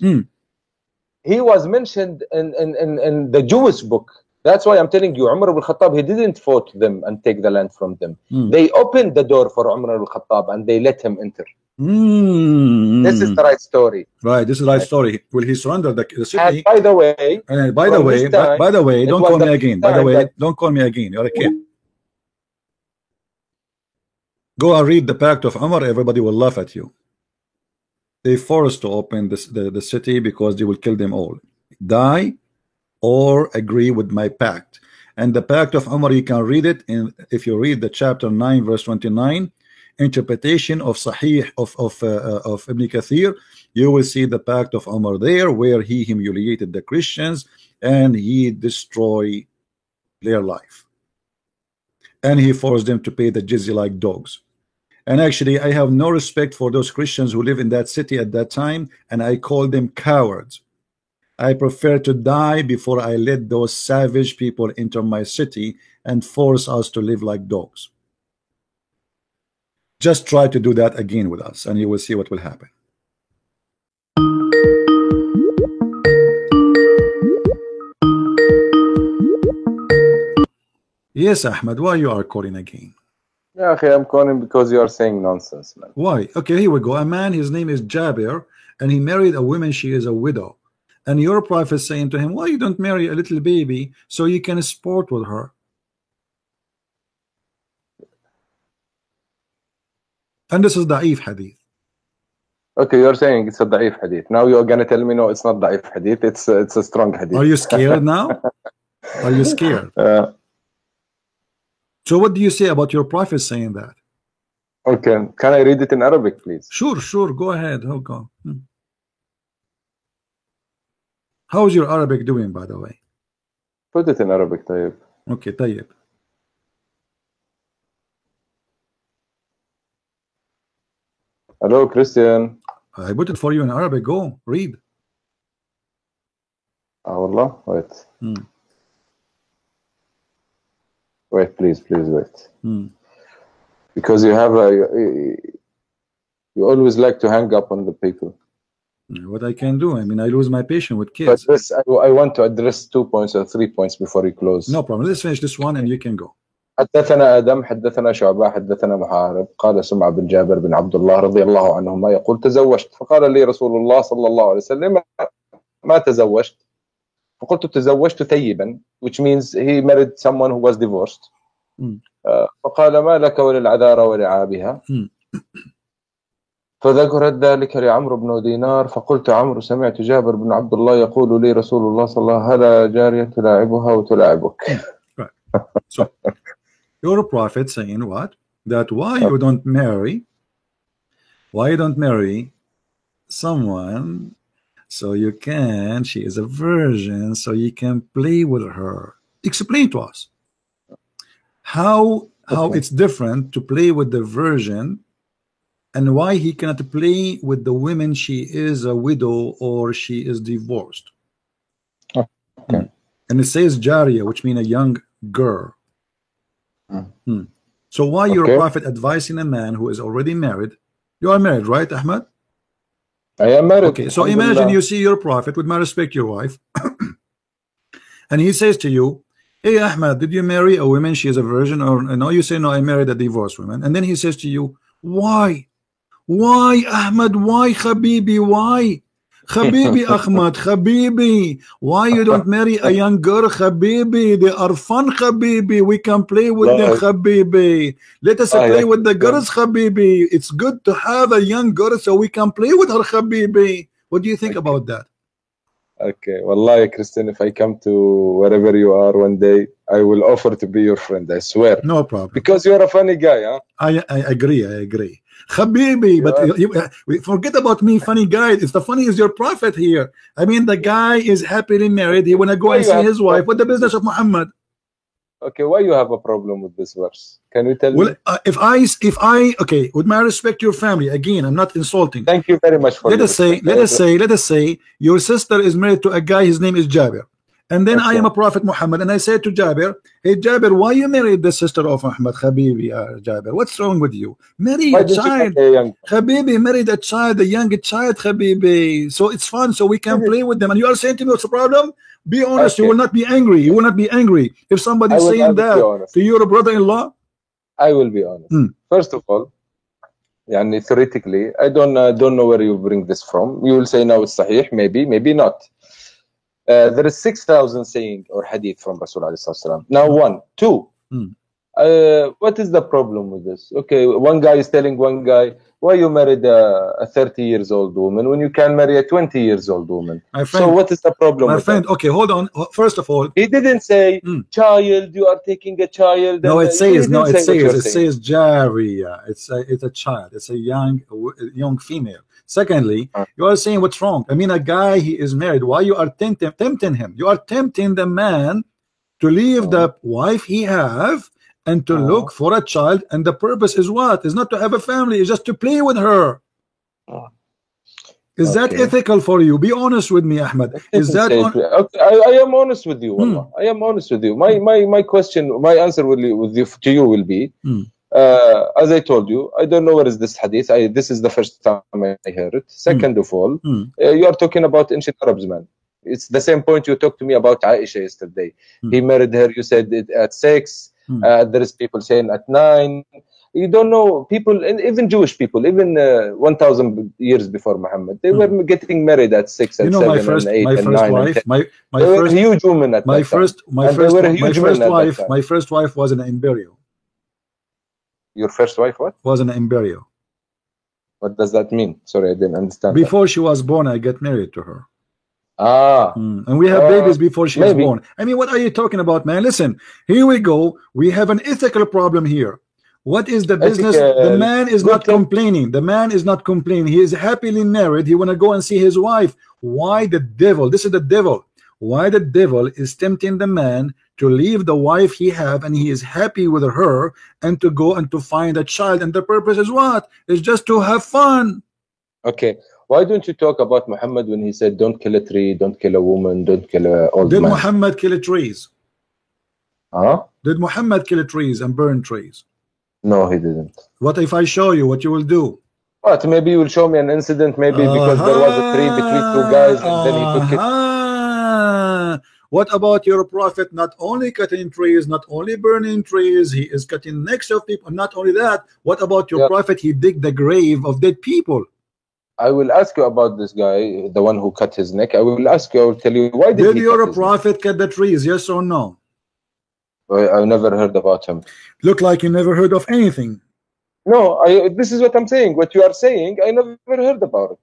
He was mentioned in the Jewish book. That's why I'm telling you, Umar ibn Khattab, he didn't vote them and take the land from them. They opened the door for Umar ibn Khattab and they let him enter. This is the right story. Right, this is the right story. Will he surrender the city? And by the way, don't call me again. By the way, don't call me again. You're a kid. Go and read the Pact of Umar. Everybody will laugh at you. They forced to open the city because they will kill them all. Die or agree with my pact. And the Pact of Umar, you can read it if you read the chapter 9 verse 29, interpretation of Sahih of Ibn Kathir, you will see the Pact of Umar there, where he humiliated the Christians and he destroyed their life, and he forced them to pay the jizya like dogs. And actually, I have no respect for those Christians who live in that city at that time, and I call them cowards. I prefer to die before I let those savage people enter my city and force us to live like dogs. Just try to do that again with us, and you will see what will happen. Yes, Ahmed, why you are calling again? Yeah, okay, I'm calling because you are saying nonsense, man. Why? Okay, here we go. A man, his name is Jabir, and he married a woman, she is a widow. And your prophet saying to him, why you don't marry a little baby so you can sport with her? And this is da'if hadith. Okay, you're saying it's a da'if hadith. Now you're gonna tell me no, it's not da'if hadith. It's a strong hadith. Are you scared now? Are you scared? So what do you say about your prophet saying that? Okay, can I read it in Arabic, please? Sure. Go ahead. How's your Arabic doing, by the way? Put it in Arabic, طيب. Okay, طيب. Hello, Christian. I put it for you in Arabic. Go, read. Wallah, wait. Wait, please wait. Because you have you always like to hang up on the people. What I can do? I mean, I lose my patience with kids. But this, I want to address 2 points or 3 points before you close. No problem. Let's finish this one and you can go. حدثنا آدم حدثنا شعبة حدثنا محارب قال سمع بن جابر بن عبد الله رضي الله عنهما يقول تزوجت فقال لي رسول الله صلى الله عليه وسلم ما تزوجت فقلت تزوجت ثيبا, which means he married someone who was divorced. فقال ما لك وللعذارى ولعابها فذكرت ذلك لعمرو بن دينار فقلت عمرو سمعت جابر بن عبد الله يقول لي رسول الله صلى الله عليه وسلم هلا جارية تلاعبها وتلاعبك. Right. So your prophet saying what? That why you don't marry someone so you can, she is a virgin, so you can play with her. Explain to us how it's different to play with the virgin and why he cannot play with the women she is a widow or she is divorced. Okay. And it says Jariya, which means a young girl. So why your prophet advising a man who is already married? You are married, right, Ahmed? I am married. Okay, so imagine you see your prophet, with my respect, your wife, and he says to you, hey Ahmed, did you marry a woman, she is a virgin? Or no, you say no, I married a divorced woman. And then he says to you, why Ahmed, why Habibi, why? Habibi Ahmad, Habibi, why you don't marry a young girl, Habibi? They are fun, Habibi. We can play with them, Habibi. Let us play with the girls, Habibi. It's good to have a young girl so we can play with her, Habibi. What do you think about that? Okay, Wallahi, Christian, if I come to wherever you are one day, I will offer to be your friend, I swear. No problem. Because you're a funny guy, huh? I agree, I agree. Habibi, but forget about me, funny guy. It's the funny is your prophet here. I mean, the guy is happily married. He want to go and see his wife. What the business of Muhammad? Okay, why you have a problem with this verse? Can you tell me? If I, okay, with my respect, your family. Again, I'm not insulting. Thank you very much for. Let us say, your sister is married to a guy. His name is Jabir. And then I am a prophet Muhammad, and I said to Jabir, hey Jabir, why you married the sister of Muhammad? Habibi, Jabir, what's wrong with you? Marry a child. Habibi, married a child, a young child, Habibi. So it's fun, so we can play with them. And you are saying to me, what's the problem? Be honest, you will not be angry. You will not be angry if somebody is saying that to your brother-in-law. I will be honest. First of all, theoretically, I don't know where you bring this from. You will say now it's sahih, maybe not. There is 6,000 saying or hadith from Rasul alayhi salam. Now 1, 2. What is the problem with this? Okay, one guy is telling one guy, why you married a 30 years old woman when you can marry a 20 years old woman? My friend, so what is the problem? My friend, okay, hold on. First of all, he didn't say child. You are taking a child. No, it says Jariya. It's a child. It's a young female. Secondly, you are saying what's wrong. I mean, a guy, he is married. Why you are tempting him? You are tempting the man to leave the wife he have and to look for a child. And the purpose is what? Is not to have a family. It's just to play with her. Is that ethical for you? Be honest with me, Ahmed. Is that? I am honest with you. I am honest with you. My question, my answer to you will be. As I told you, I don't know where is this hadith. This is the first time I heard it. Second of all, you are talking about ancient Arabs, man. It's the same point you talked to me about Aisha yesterday. He married her, you said it at 6. There is people saying at 9. You don't know people, and even Jewish people, even 1,000 years before Muhammad, they were getting married at 6 and 7 and 8 and 9 and 10. My first huge woman at my first wife was an embryo. Your first wife what? Was an embryo. What does that mean? Sorry, I didn't understand. Before she was born, I got married to her. And we have babies before she was born. I mean, what are you talking about, man? Listen, here we go. We have an ethical problem here. What is the business? The man is not complaining. The man is not complaining. He is happily married. He want to go and see his wife. Why the devil? This is the devil. Why the devil is tempting the man to leave the wife he have and he is happy with her and to go and to find a child, and the purpose is what? It's just to have fun. Okay, why don't you talk about Muhammad when he said don't kill a tree, don't kill a woman, don't kill a old man? Did Muhammad kill trees? Did Muhammad kill trees and burn trees? No, he didn't. What if I show you what you will do? What? Maybe you will show me an incident, maybe because there was a tree between two guys and then he took it. What about your prophet? Not only cutting trees, not only burning trees, he is cutting necks of people. Not only that, what about your prophet? He dig the grave of dead people. I will ask you about this guy, the one who cut his neck. I will ask you, I will tell you, why did your prophet cut the trees? Yes or no? I never heard about him. Look like you never heard of anything. No, this is what I'm saying. What you are saying, I never heard about it.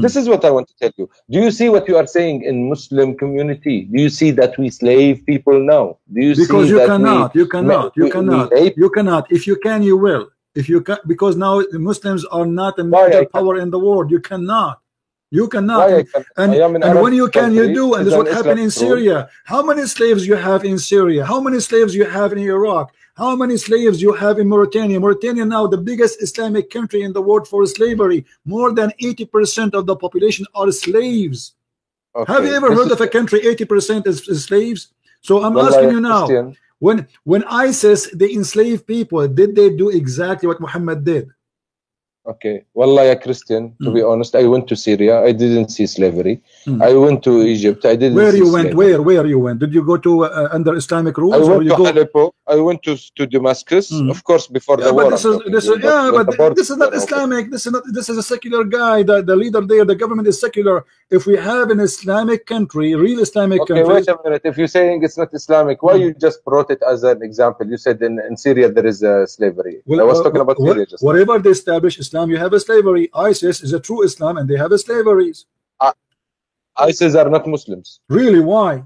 This is what I want to tell you. Do you see what you are saying in Muslim community? Do you see that we slave people now? Do you because see you that cannot. You cannot. If you can, you will. If you can, because now the Muslims are not a major power in the world. You cannot. You cannot. And when you can, you do. And this is what happened in Syria. How many slaves you have in Syria? How many slaves you have in Iraq? How many slaves you have in Mauritania? Mauritania now the biggest Islamic country in the world for slavery. More than 80% of the population are slaves. Okay. Have you ever heard of a country 80% is slaves? So I'm asking you now, when ISIS, they enslave people, did they do exactly what Muhammad did? Okay. Wallah, ya Christian, to be honest, I went to Syria. I didn't see slavery. I went to Egypt. I didn't Where see you went? slavery. Where you went? Did you go to under Islamic rules? I or went you to go... Aleppo. I went to Damascus, of course, before Yeah, the but war. this I'm is talking this to is you, yeah, when but the borders this is not were open. Islamic. This is a secular guy. The leader there, the government is secular. If we have an Islamic country, real Islamic Okay, country. wait a minute. If you're saying it's not Islamic, why you just brought it as an example? You said in Syria there is slavery. Well, I was talking about Syria just now. whatever they establish Islam, you have a slavery. ISIS is a true Islam, and they have a slaveries. ISIS are not Muslims. Really? Why?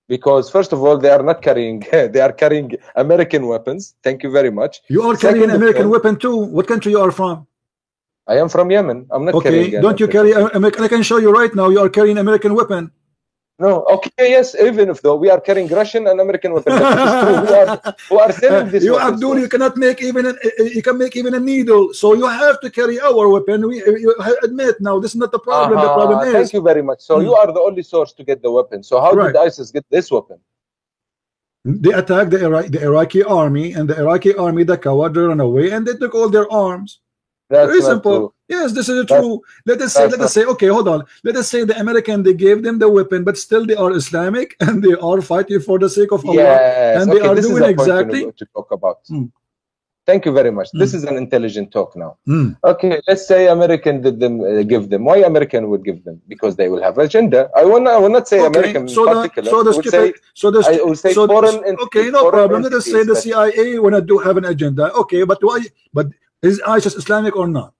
Because first of all, they are not carrying. They are carrying American weapons. Thank you very much. You are carrying an American weapon too. What country you are from? I am from Yemen. I'm not carrying. Okay, don't you carry American? I can show you right now. You are carrying American weapon. No, okay, yes, even if though we are carrying Russian and American weapons, but it is true. Who are selling this? You Abdul, you cannot make even you can make even a needle, so you have to carry our weapon. You admit now this is not the problem. The problem is. Thank you very much. So you are the only source to get the weapon. So how did ISIS get this weapon? They attacked the Iraqi army, and the Iraqi army, the coward, ran away, and they took all their arms. That's very simple. True. Yes, this is true. Let us say, okay, hold on. Let us say the American, they gave them the weapon, but still they are Islamic and they are fighting for the sake of Allah. Yes. And okay, they are doing exactly to talk about. Thank you very much. This is an intelligent talk now. Okay, let's say American did them give them. Why American would give them? Because they will have agenda. I will not say American in particular. I will say foreign. Okay, no problem. Let us say the CIA when I do have an agenda. Okay, but why? But is ISIS Islamic or not?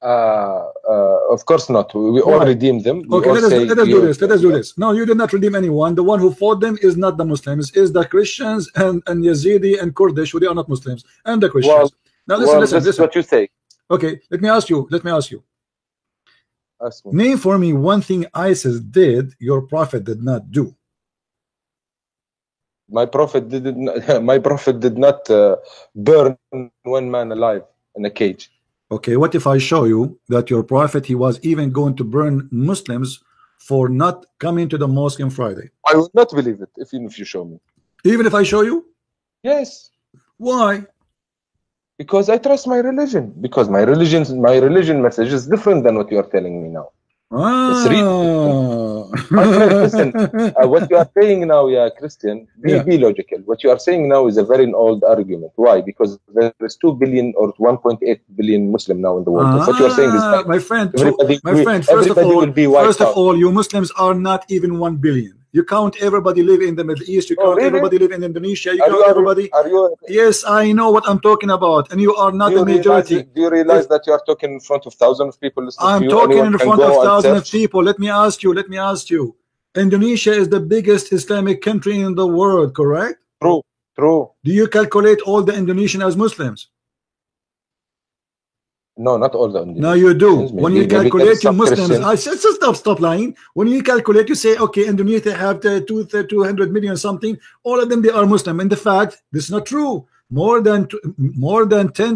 Of course not. We all redeemed them. Okay, let us do this. Let us do this. No, you did not redeem anyone. The one who fought them is not the Muslims, is the Christians and Yazidi and Kurdish, who they are not Muslims, and the Christians. Well, now listen. This is what you say. Okay, let me ask you. Ask me. Name for me one thing ISIS did your prophet did not do. My prophet did not burn one man alive in a cage. Okay, what if I show you that your prophet, he was even going to burn Muslims for not coming to the mosque on Friday? I will not believe it even if you show me. Even if I show you? Yes. Why? Because I trust my religion. Because my religion message is different than what you are telling me now. It's real. Listen, what you are saying now, Christian, be logical. What you are saying now is a very old argument. Why? Because there is 2 billion or 1.8 billion Muslim now in the world. What you are saying is right. My friend, first of all, you Muslims are not even 1 billion. You count everybody live in the Middle East. You count everybody live in Indonesia. You count everybody. Yes, I know what I'm talking about, and you are not the majority. Do you realize that you are talking in front of thousands of people listening to you? I'm talking in front of thousands of people. Let me ask you. Indonesia is the biggest Islamic country in the world, correct? True. Do you calculate all the Indonesians as Muslims? No, not all the Indonesians. No, you do. When you calculate your Muslims, stop lying. When you calculate, you say, okay, Indonesia have 200 million something. All of them, they are Muslim. And the fact, this is not true. More than 10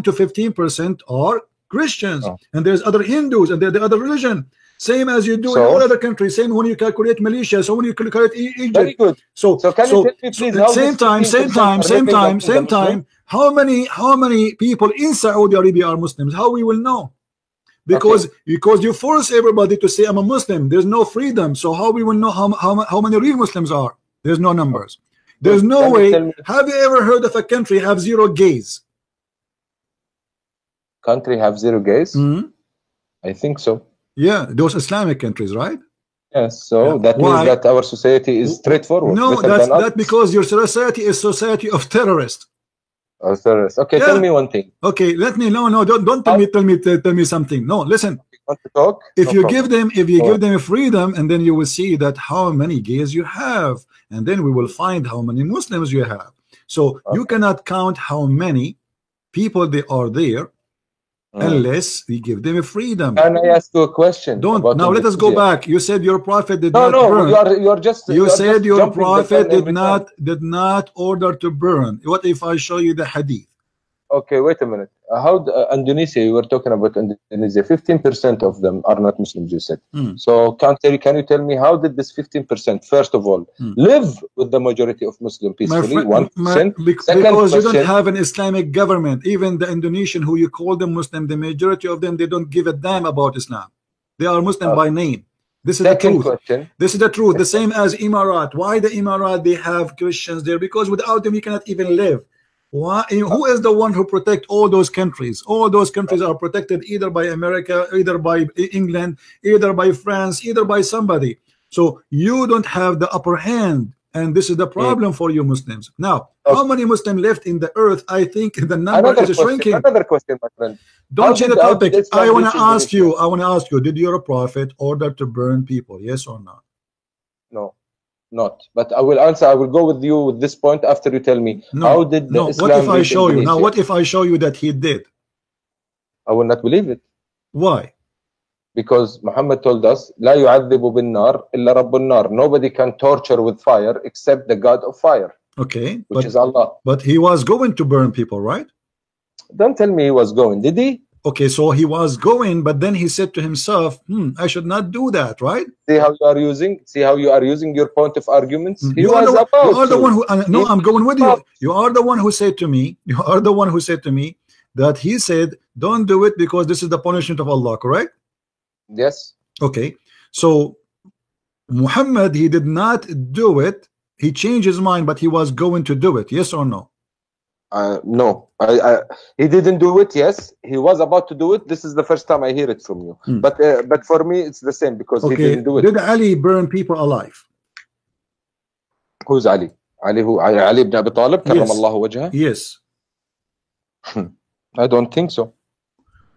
to 15% are Christians, and there's other Hindus, and the other religion. Same as you do in all other countries. Same when you calculate Malaysia. So when you calculate Egypt. Very good. So can you tell me please same time. How many people in Saudi Arabia are Muslims? How we will know? Because you force everybody to say I'm a Muslim. There's no freedom. So how we will know how many real Muslims are? There's no numbers. There's no way. Have you ever heard of a country have 0 gays? Country have 0 gays? I think so. Yeah, those Islamic countries, right? Yes, so that means that our society is straightforward. No, that's because your society is society of terrorists. Terrorists. Okay, tell me one thing. Okay, don't tell me something. No, listen. Want to talk? If you give them freedom, and then you will see that how many gays you have, and then we will find how many Muslims you have. So you cannot count how many people they are there unless we give them a freedom. Can I ask you a question? Now let us go back. You said your prophet did not burn. You said your prophet did not order to burn. What if I show you the hadith? Okay, wait a minute. Indonesia? You were talking about Indonesia. 15% of them are not Muslims. You said. So can you tell me how did this 15% first of all live with the majority of Muslim peacefully? 1%. Because you don't have an Islamic government. Even the Indonesian who you call them Muslim, the majority of them, they don't give a damn about Islam. They are Muslim by name. This is the truth. Question. This is the truth. The same as Emirat. Why the Emirat? They have Christians there because without them you cannot even live. Why? Who is the one who protect all those countries? All those countries are protected either by America, either by England, either by France, either by somebody. So you don't have the upper hand, and this is the problem for you Muslims. Now, how many Muslims left in the earth? I think the number is shrinking. Another question, my friend. Don't change the topic. I want to ask you. I want to ask you. Did your prophet order to burn people? Yes or no? No, not. But I will answer. I will go with you with this point after you tell me. No, how did the Islam what if I show you? Indonesia? Now, what if I show you that he did? I will not believe it. Why? Because Muhammad told us, لا يعذب بالنار إلا رب النار. Nobody can torture with fire except the God of fire. Okay, which is Allah. But he was going to burn people, right? Don't tell me he was going. Did he? Okay, so he was going, but then he said to himself, I should not do that, right? See how you are using? See how you are using your point of arguments? You are the one who no, I'm going with you. You are the one who said to me, that he said, don't do it because this is the punishment of Allah, correct? Yes. Okay. So Muhammad, he did not do it. He changed his mind, but he was going to do it. Yes or no? No, he didn't do it. Yes, he was about to do it. This is the first time I hear it from you. But for me, it's the same because he didn't do it. Did Ali burn people alive? Who's Ali? Ali who? Ali ibn Abi Talib, كرم الله وجهه. Yes. I don't think so.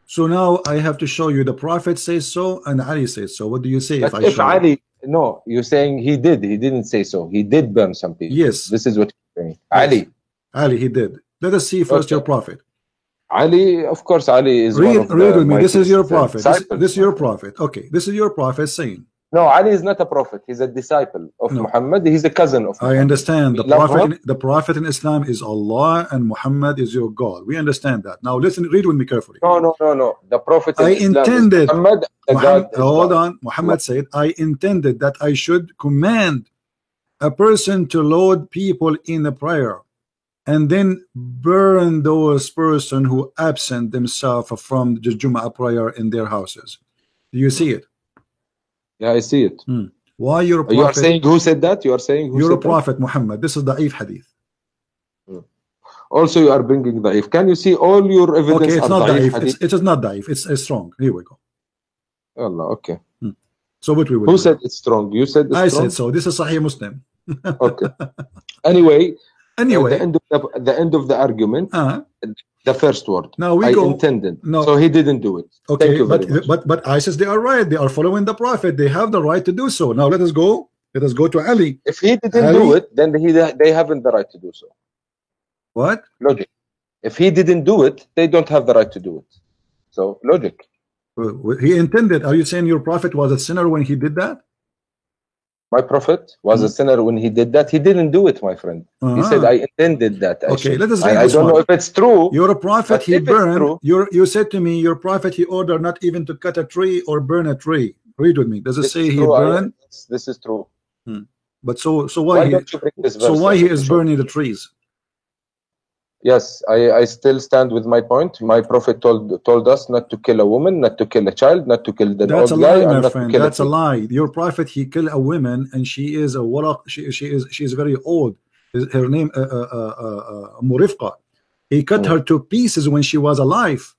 So now I have to show you the Prophet says so and Ali says so. What do you say if I show Ali? You? No, you're saying he did. He didn't say so. He did burn some people. Yes. This is what you're saying. Yes. Ali, he did. Let us see first your prophet. Ali, of course, Ali is read with me. This is your prophet. This is your prophet. Okay, this is your prophet saying. No, Ali is not a prophet. He's a disciple of Muhammad. He's a cousin of Muhammad. I understand. The prophet in Islam is Allah and Muhammad is your God. We understand that. Now listen, read with me carefully. No. The prophet in Islam intended is Muhammad. Hold on. Muhammad said, I intended that I should command a person to load people in a prayer and then burn those person who absent themselves from the Jumu'ah prayer in their houses. Do you see it? Yeah, I see it. Why your prophet? You are saying who said that? You are saying who your said prophet that? Muhammad. This is the Da'if hadith. Also, you are bringing Da'if. Can you see all your evidence? Okay, it's not Da'if. It is not Da'if. It's strong. Here we go. Allah, okay. So what we will Who do? said it's strong? You said it's I strong? said so. This is Sahih Muslim. Okay. Anyway, the end of the argument, the first word. Now we I go. intended. No. So he didn't do it. Okay, Thank you very much. but ISIS, they are right. They are following the Prophet. They have the right to do so. Now let us go. Let us go to Ali. If he didn't do it, then they haven't the right to do so. What? Logic. If he didn't do it, they don't have the right to do it. So logic. He intended. Are you saying your prophet was a sinner when he did that? My prophet was a sinner when he did that. He didn't do it, my friend. He said, I intended that. Okay, let us read I don't know if it's true. Your prophet, he burned. You said to me, your prophet, he ordered not even to cut a tree or burn a tree. Read with me. Does it say he burned? This is true. But so why he is burning the trees? Yes, I still stand with my point. My prophet told us not to kill a woman, not to kill a child, not to kill the old guy. That's a lie, my friend. That's a lie. Your prophet, he killed a woman, and she is a waraq. She is very old. Her name Murifqa. He cut her to pieces when she was alive.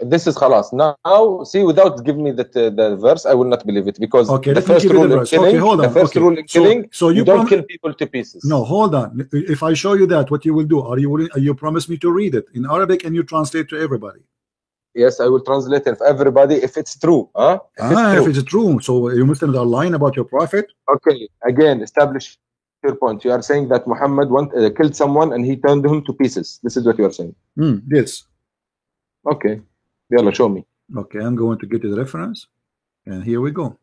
This is khalas. Now, see, without giving me the verse, I will not believe it because the first rule in killing, rule in killing, so you don't kill people to pieces. No, hold on. If I show you that, what you will do? Are you promise me to read it in Arabic and you translate to everybody? Yes, I will translate it for everybody if it's true. If it's true. So you Muslims are lying about your prophet? Okay, again, establish your point. You are saying that Muhammad killed someone and he turned him to pieces. This is what you are saying. Yes. Okay. Yalla, show me. Okay, I'm going to get the reference, and here we go.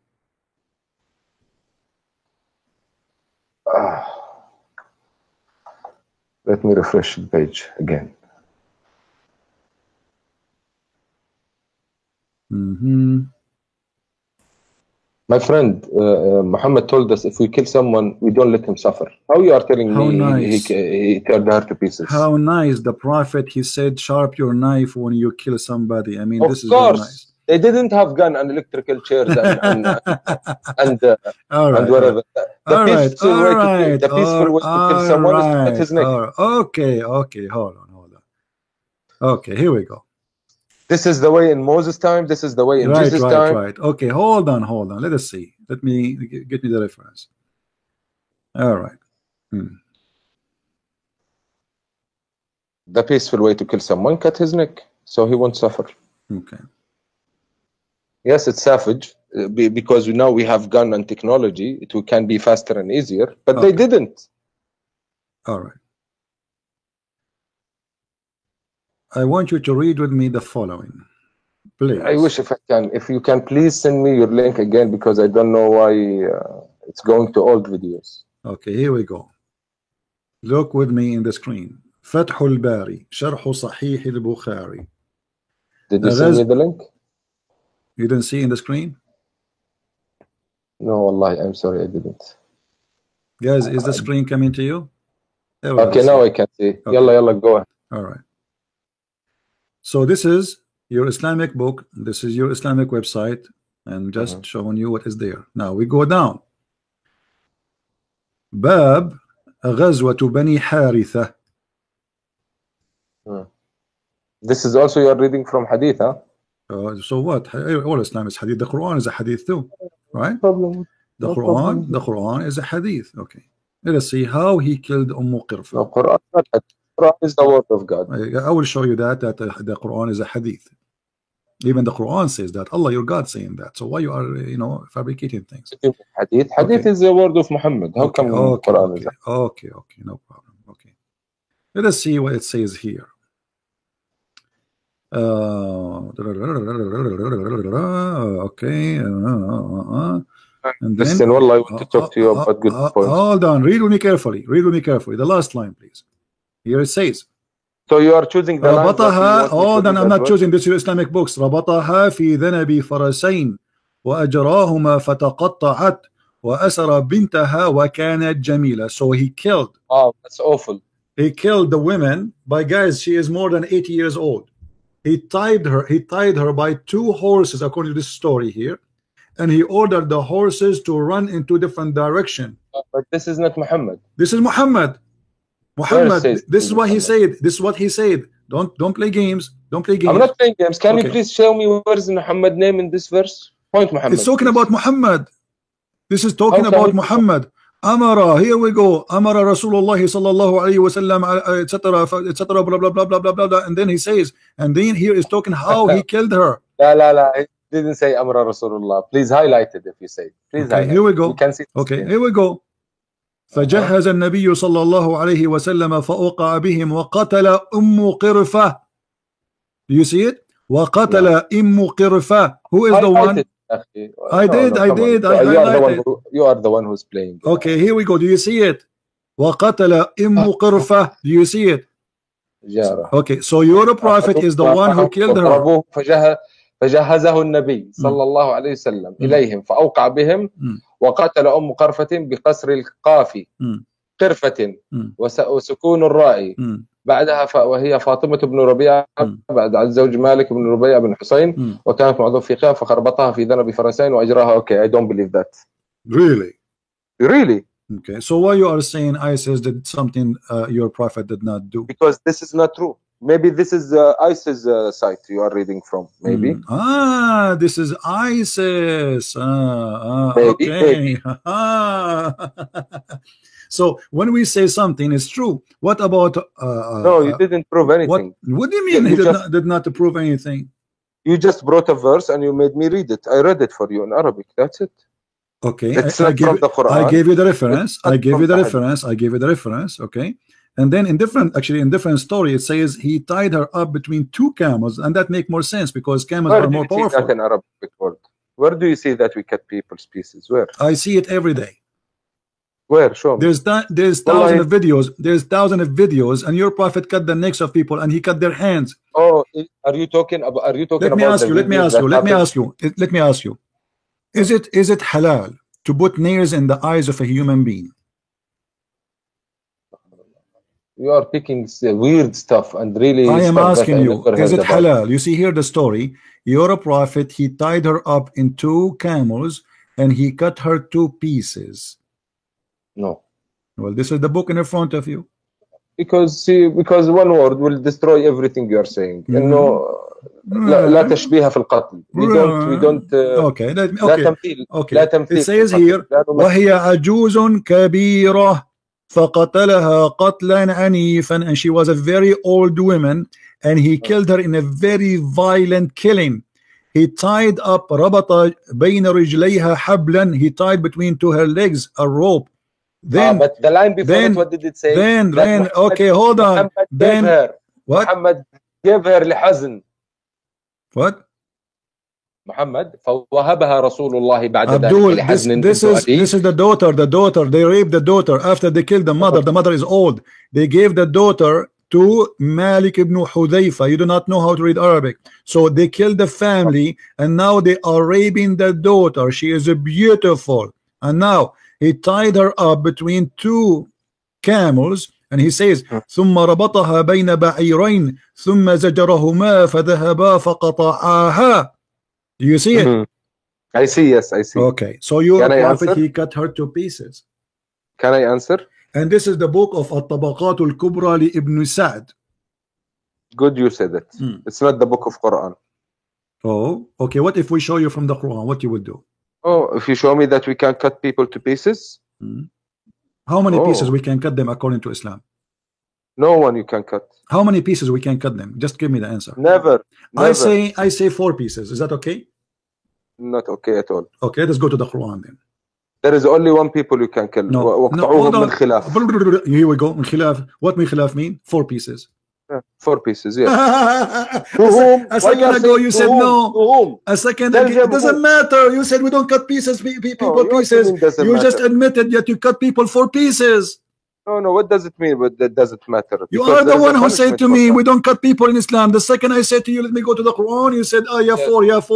Let me refresh the page again. My friend, Muhammad told us if we kill someone, we don't let him suffer. How you are telling How me nice. he turned her to pieces? How nice. The Prophet, he said, sharp your knife when you kill somebody. I mean, Of this is very course, nice. they didn't have gun and electrical chairs and All right, whatever. The peaceful way to kill someone is to cut his neck. Okay, hold on. Okay, here we go. This is the way in Moses' time. This is the way in Jesus' time. Right. Okay, hold on. Let us see. Let me get me the reference. All right. The peaceful way to kill someone, cut his neck, so he won't suffer. Okay. Yes, it's savage because now we have gun and technology. It can be faster and easier, but they didn't. All right. I want you to read with me the following, please. I wish if you can please send me your link again, because I don't know why it's going to old videos. Okay, here we go. Look with me in the screen. فتح الباري شرح صحيح البخاري. Did you send me the link? You didn't see in the screen? No, wallahi, I'm sorry, I didn't. Guys, is the screen coming to you? Okay, now I can see. Okay. Yalla, go ahead. All right. So this is your Islamic book. This is your Islamic website, and just showing you what is there. Now we go down. باب غزوة بني حارثة. This is also you are reading from hadith, huh? So what? All Islam is hadith. The Quran is a hadith too, right? No problem. The Quran is a hadith. Okay. Let us see how he killed Qirfa. No, Quran is the word of God. I will show you that the Quran is a hadith. Even the Quran says that. Allah, your God, saying that. So why you are fabricating things? Hadith is the word of Muhammad. How come Quran is that? Okay, no problem. Okay. Let us see what it says here. Okay. And then, listen, Wallah, I want to talk to you about good points. Hold on, read with me carefully. The last line, please. Here it says. So you are choosing the lines. Hold on, I'm not choosing this. Your Islamic books. ربطها في ذنب فرسين وأجراهما فتقطعت وأسر بنتها وكانت جميلة. So he killed. Oh, that's awful. He killed the women by, guys, she is more than 80 years old. He tied her by 2 horses, according to this story here, and he ordered the horses to run in 2 different directions. But this is not Muhammad. This is Muhammad. This is what he said. This is what he said. Don't play games. Don't play games. I'm not playing games. Can you please show me where is Muhammad name in this verse? Point Muhammad. It's talking about Muhammad. This is talking about Muhammad. Amara, here we go. Amara Rasulullah sallallahu alayhi wa sallam, etc. Blah blah blah blah blah blah. And then he says, and then here is talking how he killed her. La. It didn't say Amara Rasulullah. Please highlight it if you say. Please highlight. Here we go. We can see. Okay, here we go. فجهز النبي صلى الله عليه وسلم فأوقع بهم وقتل قرفة. Do you see it? وقتل قرفة. Who is the one? I did. I highlighted. You are the one who's playing. Okay, here we go. Do you see it? وقتل قرفة. Do you see it? Yeah. Okay, so your prophet is the one who killed her. فجهزه النبي صلى الله عليه وسلم إليهم فأوقع بهم وقتل قرفة بقصر القاف قرفة وسكون الراء بعدها وهي فاطمة بن ربيعة بعد عن زوج مالك بن ربيعة بن حسين وكانت معظم في خاف فخربطها في ذنب فرسين وأجراها. Okay, I don't believe that. Really? Okay, so why you are saying ISIS did something your prophet did not do? Because this is not true. Maybe this is ISIS site you are reading from. Maybe. This is ISIS. Maybe. So when we say something is true, what about? No, you didn't prove anything. What do you mean he did not prove anything? You just brought a verse and you made me read it. I read it for you in Arabic. That's it. Okay. It's not from the Quran. I gave you the reference. I gave you the reference. Okay. And then in different story, it says he tied her up between 2 camels, and that make more sense because camels are more powerful. Where do you see that in Arabic word? Where do you see that we cut people's pieces? Where? I see it every day. Where? Show me. There's thousands of videos. There's thousands of videos, and your prophet cut the necks of people, and he cut their hands. Oh, are you talking about? Are you talking Let me about? ask you. Let me ask you. Let me ask you. Let me ask you. Is it halal to put nails in the eyes of a human being? You are picking weird stuff and really. I am asking you. Is it halal? You see here the story. Your prophet, he tied her up in 2 camels and he cut her 2 pieces. No. Well, this is the book in front of you. Because one word will destroy everything you are saying. إنه لا تشبيه في القتل. We don't. Okay. لا تمثيل. It says here وهي عجوز كبيرة فقتلها قتلا عنيفا, and she was a very old woman and he killed her in a very violent killing. He tied up ربط بين رجليها حبلا, he tied between to her legs a rope. Then, but the line before it, what did it say? Then, okay, hold on. Then, what? Muhammad gave her لحزن. What? Muhammad فوهبها رسول الله بعد Abdul, ذلك this is the daughter. They raped the daughter after they killed the mother. The mother is old. They gave the daughter to Malik ibn Hudayfa. You do not know how to read Arabic. So they killed the family and now they are raping the daughter. She is beautiful. And now he tied her up between 2 camels and he says ثم ربطها بين بعيرين ثم زجرهما فذهبا فقطعاها. Do you see it? I see, yes, I see. Okay, so your prophet, he cut her 2 pieces. Can I answer? And this is the book of At-Tabaqat al-Kubra li Ibn Sa'd. Good, you said it. It's not the book of Quran. Oh, okay. What if we show you from the Quran? What you would do? Oh, if you show me that we can cut people to pieces. How many pieces we can cut them according to Islam? No one you can cut. How many pieces we can cut them? Just give me the answer. Never. I say 4 pieces. Is that okay? Not okay at all. Okay, let's go to the Quran then. There is only 1 people you can kill. No, hold on. Here we go. من خلاف. What من خلاف mean? 4 pieces. 4 pieces, yes. A second ago you said no. A second ago, it doesn't matter. You said we don't cut pieces, people pieces. You just admitted that you cut people 4 pieces. No, what does it mean? But that doesn't matter. You are the one who said to me, we don't cut people in Islam. The second I said to you, let me go to the Quran, you said, oh, yeah, 4. Yes,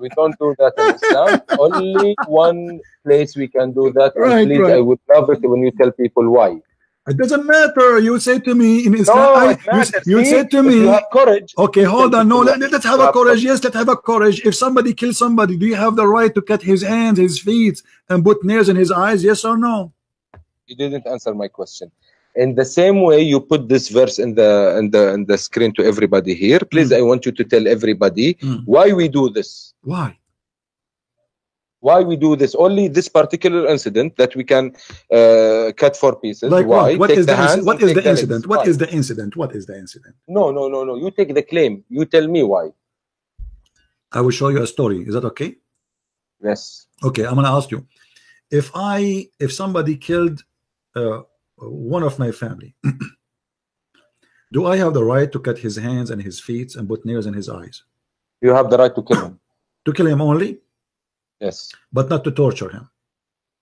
we don't do that in Islam. Only one place we can do that. And please, I would love it when you tell people why. It doesn't matter. You say to me in Islam. No, you said to me. You have courage. Okay, hold on. No, let's have a courage. Yes, let's have a courage. If somebody kills somebody, do you have the right to cut his hands, his feet, and put nails in his eyes? Yes or no? You didn't answer my question. In the same way, you put this verse in the screen to everybody here. Please, I want you to tell everybody why we do this. Why? Why we do this? Only this particular incident that we can cut 4 pieces. Like why? What is the incident? What is the incident? What is the incident? No. You take the claim. You tell me why. I will show you a story. Is that okay? Yes. Okay, I'm gonna ask you. If somebody killed one of my family, do I have the right to cut his hands and his feet and put nails in his eyes? You have the right to kill him. To kill him only? Yes. But not to torture him?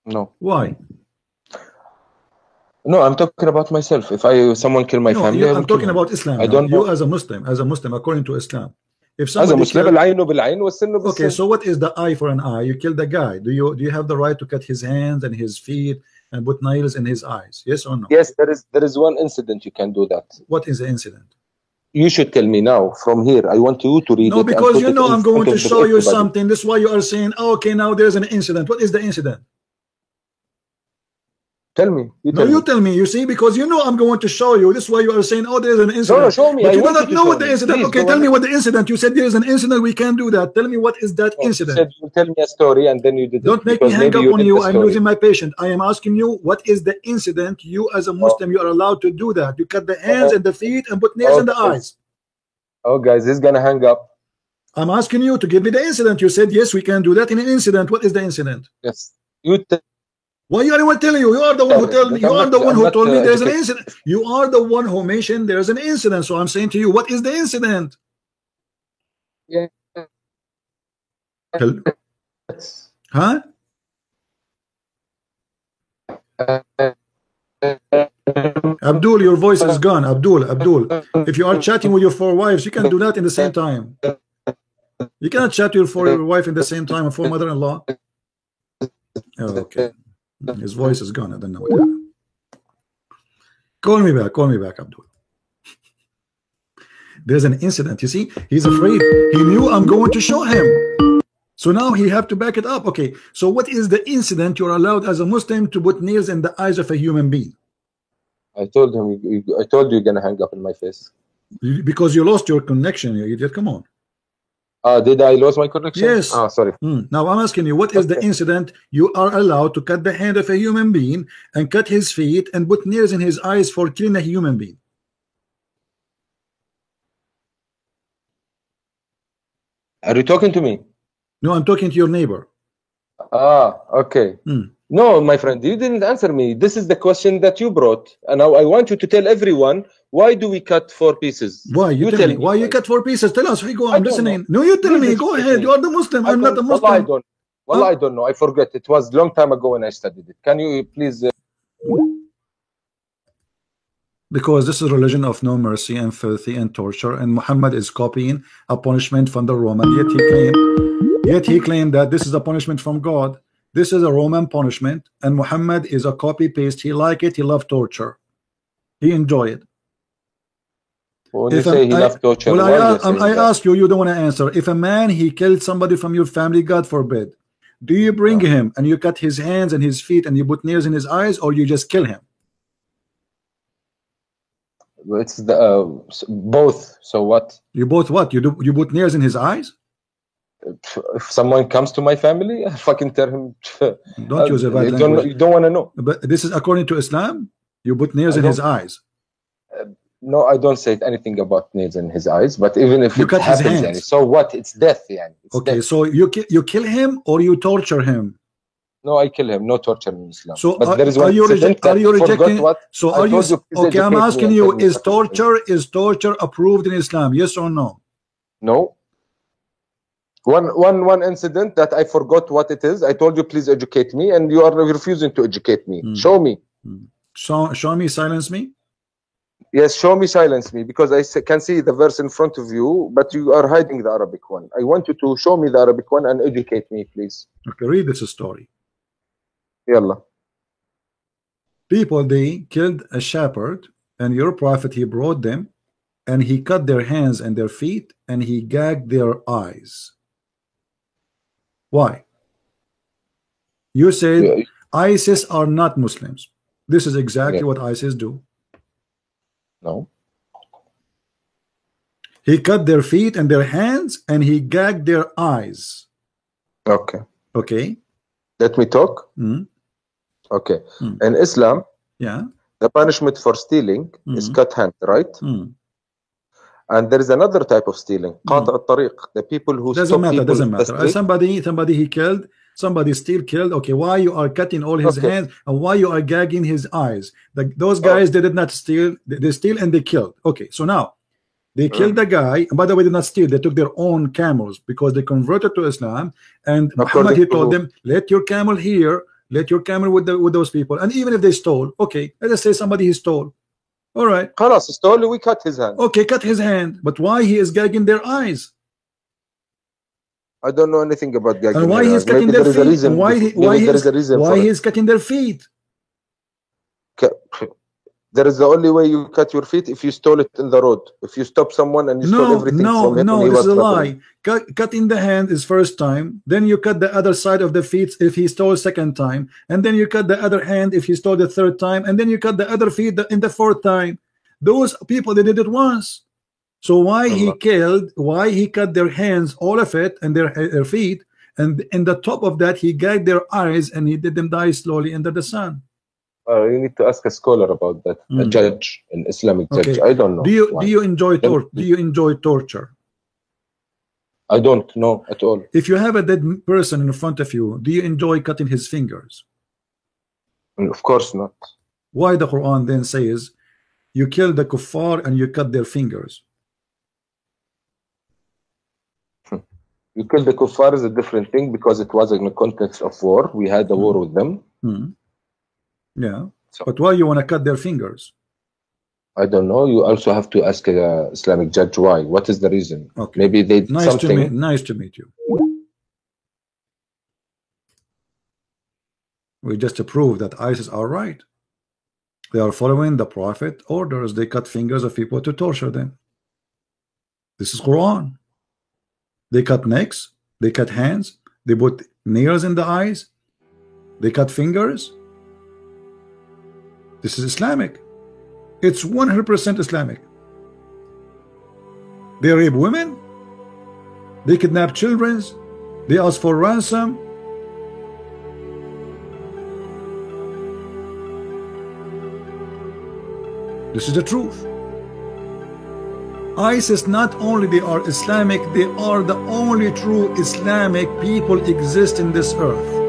No. Why? No, I'm talking about myself. If someone kill my family, I'm talking about Islam. I don't know. You as a Muslim, according to Islam. If as a Muslim, okay, so what is the eye for an eye? You kill the guy. Do you have the right to cut his hands and his feet and put nails in his eyes? Yes or no? Yes, there is one incident you can do that. What is the incident? You should tell me now from here. I want you to read it. No, because you know I'm going to show you something. This is why you are saying, oh, okay, now there's an incident. What is the incident? Tell me. You tell me. You see, because you know I'm going to show you. This is why you are saying, oh, there's an incident. No, show me. But you do not know what the incident. Please, okay, tell me what the incident. You said there's an incident. We can't do that. Tell me what is that incident. You said you tell me a story and then you did. Don't make me hang up on you. I'm losing my patience. I am asking you, what is the incident? You as a Muslim, you are allowed to do that. You cut the hands and the feet and put nails in the eyes. Oh, guys, he's gonna hang up. I'm asking you to give me the incident. You said yes, we can do that in an incident. What is the incident? Yes, you. Why you anyone telling you? You are the one who told me. You are the one who told me there's an incident. You are the one who mentioned there's an incident. So I'm saying to you, what is the incident? Yeah. Huh? Abdul, your voice is gone. Abdul, if you are chatting with your 4 wives, you can do that in the same time. You cannot chat to your 4 wife in the same time, and 4 mother-in-law. Oh, okay. His voice is gone. I don't know what happened. Call me back, Abdul. There's an incident. You see, he's afraid. He knew I'm going to show him. So now he have to back it up. Okay, so what is the incident you're allowed as a Muslim to put nails in the eyes of a human being? I told him, I told you you're gonna hang up in my face. Because you lost your connection, you idiot. Come on. Did I lose my connection? Yes. Sorry. Now I'm asking you, what is the incident you are allowed to cut the hand of a human being and cut his feet and put nails in his eyes for killing a human being? Are you talking to me? No, I'm talking to your neighbor. Okay. No, my friend, you didn't answer me. This is the question that you brought, and now I want you to tell everyone, why do we cut 4 pieces? Why? You tell me. Why you cut 4 pieces? Tell us. Go. I'm listening. No, you tell me. Go ahead. You are the Muslim. I'm not a Muslim. I don't know. I forget. It was a long time ago when I studied it. Can you please? Because this is a religion of no mercy and filthy and torture, and Muhammad is copying a punishment from the Roman. Yet he claimed that this is a punishment from God. This is a Roman punishment, and Muhammad is a copy paste. He liked it. He loved torture. He enjoyed it. When you say he loved torture, well, I ask you. You don't want to answer. If a man he killed somebody from your family, God forbid, do you bring him and you cut his hands and his feet and you put nails in his eyes, or you just kill him? It's the both. So what? You both what? You put nails in his eyes? If someone comes to my family, I fucking tell him. Don't use a bad language. You don't want to know. But this is according to Islam. You put nails in his eyes. No, I don't say anything about nails in his eyes. But even if you it cut happens, his hands. so what? It's death, yani. It's okay, death. so you kill him or you torture him? No, I kill him. No torture in Islam. So but there is one are you rejecting? What so are you? Okay, I'm asking you: is torture approved in Islam? Yes or no? No. One incident that I forgot what it is. I told you, please educate me, and you are refusing to educate me. Show me. Show me. Silence me. Yes, show me. Silence me, because I can see the verse in front of you, but you are hiding the Arabic one. I want you to show me the Arabic one and educate me, please. Okay, read this story. Yalla. People, they killed a shepherd, and your prophet, he brought them, and he cut their hands and their feet, and he gagged their eyes. Why? You said ISIS are not Muslims. This is exactly what ISIS do. No. He cut their feet and their hands, and he gagged their eyes. Okay. Okay. Let me talk. Okay. In Islam, the punishment for stealing is cut hand, right? And there is another type of stealing, قاطع الطريق. The people who doesn't matter. Somebody he killed, somebody still killed. Okay, why you are cutting all his hands and why you are gagging his eyes? Those guys they did not steal. They steal and they killed. Okay, so now they killed the guy. And by the way, they did not steal. They took their own camels because they converted to Islam. And Muhammad he told them, let your camel here. Let your camel with those people. And even if they stole, okay, let us say somebody he stole. All right. خلاص stole, we cut his hand. Okay, cut his hand. But why he is gagging their eyes? I don't know anything about gagging. And why he is cutting their feet? And why he is cutting their feet? There is the only way you cut your feet if you stole it in the road. If you stop someone and you stole everything from him. No, this is a lie. Cutting the hand is first time. Then you cut the other side of the feet if he stole second time. And then you cut the other hand if he stole the third time. And then you cut the other feet in the fourth time. Those people, they did it once. So why he cut their hands, all of it, and their feet. And in the top of that, he gagged their eyes and he did them die slowly under the sun. You need to ask a scholar about that, a judge, an Islamic judge. I don't know. Do you enjoy torture? I don't know at all. If you have a dead person in front of you, do you enjoy cutting his fingers? Of course not. Why the Quran then says you kill the kuffar and you cut their fingers? You kill the kuffar is a different thing because it was in the context of war. We had a war with them. Yeah, So but why you want to cut their fingers? I don't know. You also have to ask a Islamic judge why. What is the reason? Okay, Maybe they did nice to meet. something. Nice to meet you. We just proved that ISIS are right. They are following the Prophet orders. They cut fingers of people to torture them. This is Quran. They cut necks. They cut hands. They put nails in the eyes. They cut fingers. This is Islamic. It's 100% Islamic. They rape women. They kidnap children. They ask for ransom. This is the truth. ISIS, not only they are Islamic, they are the only true Islamic people exist in this earth.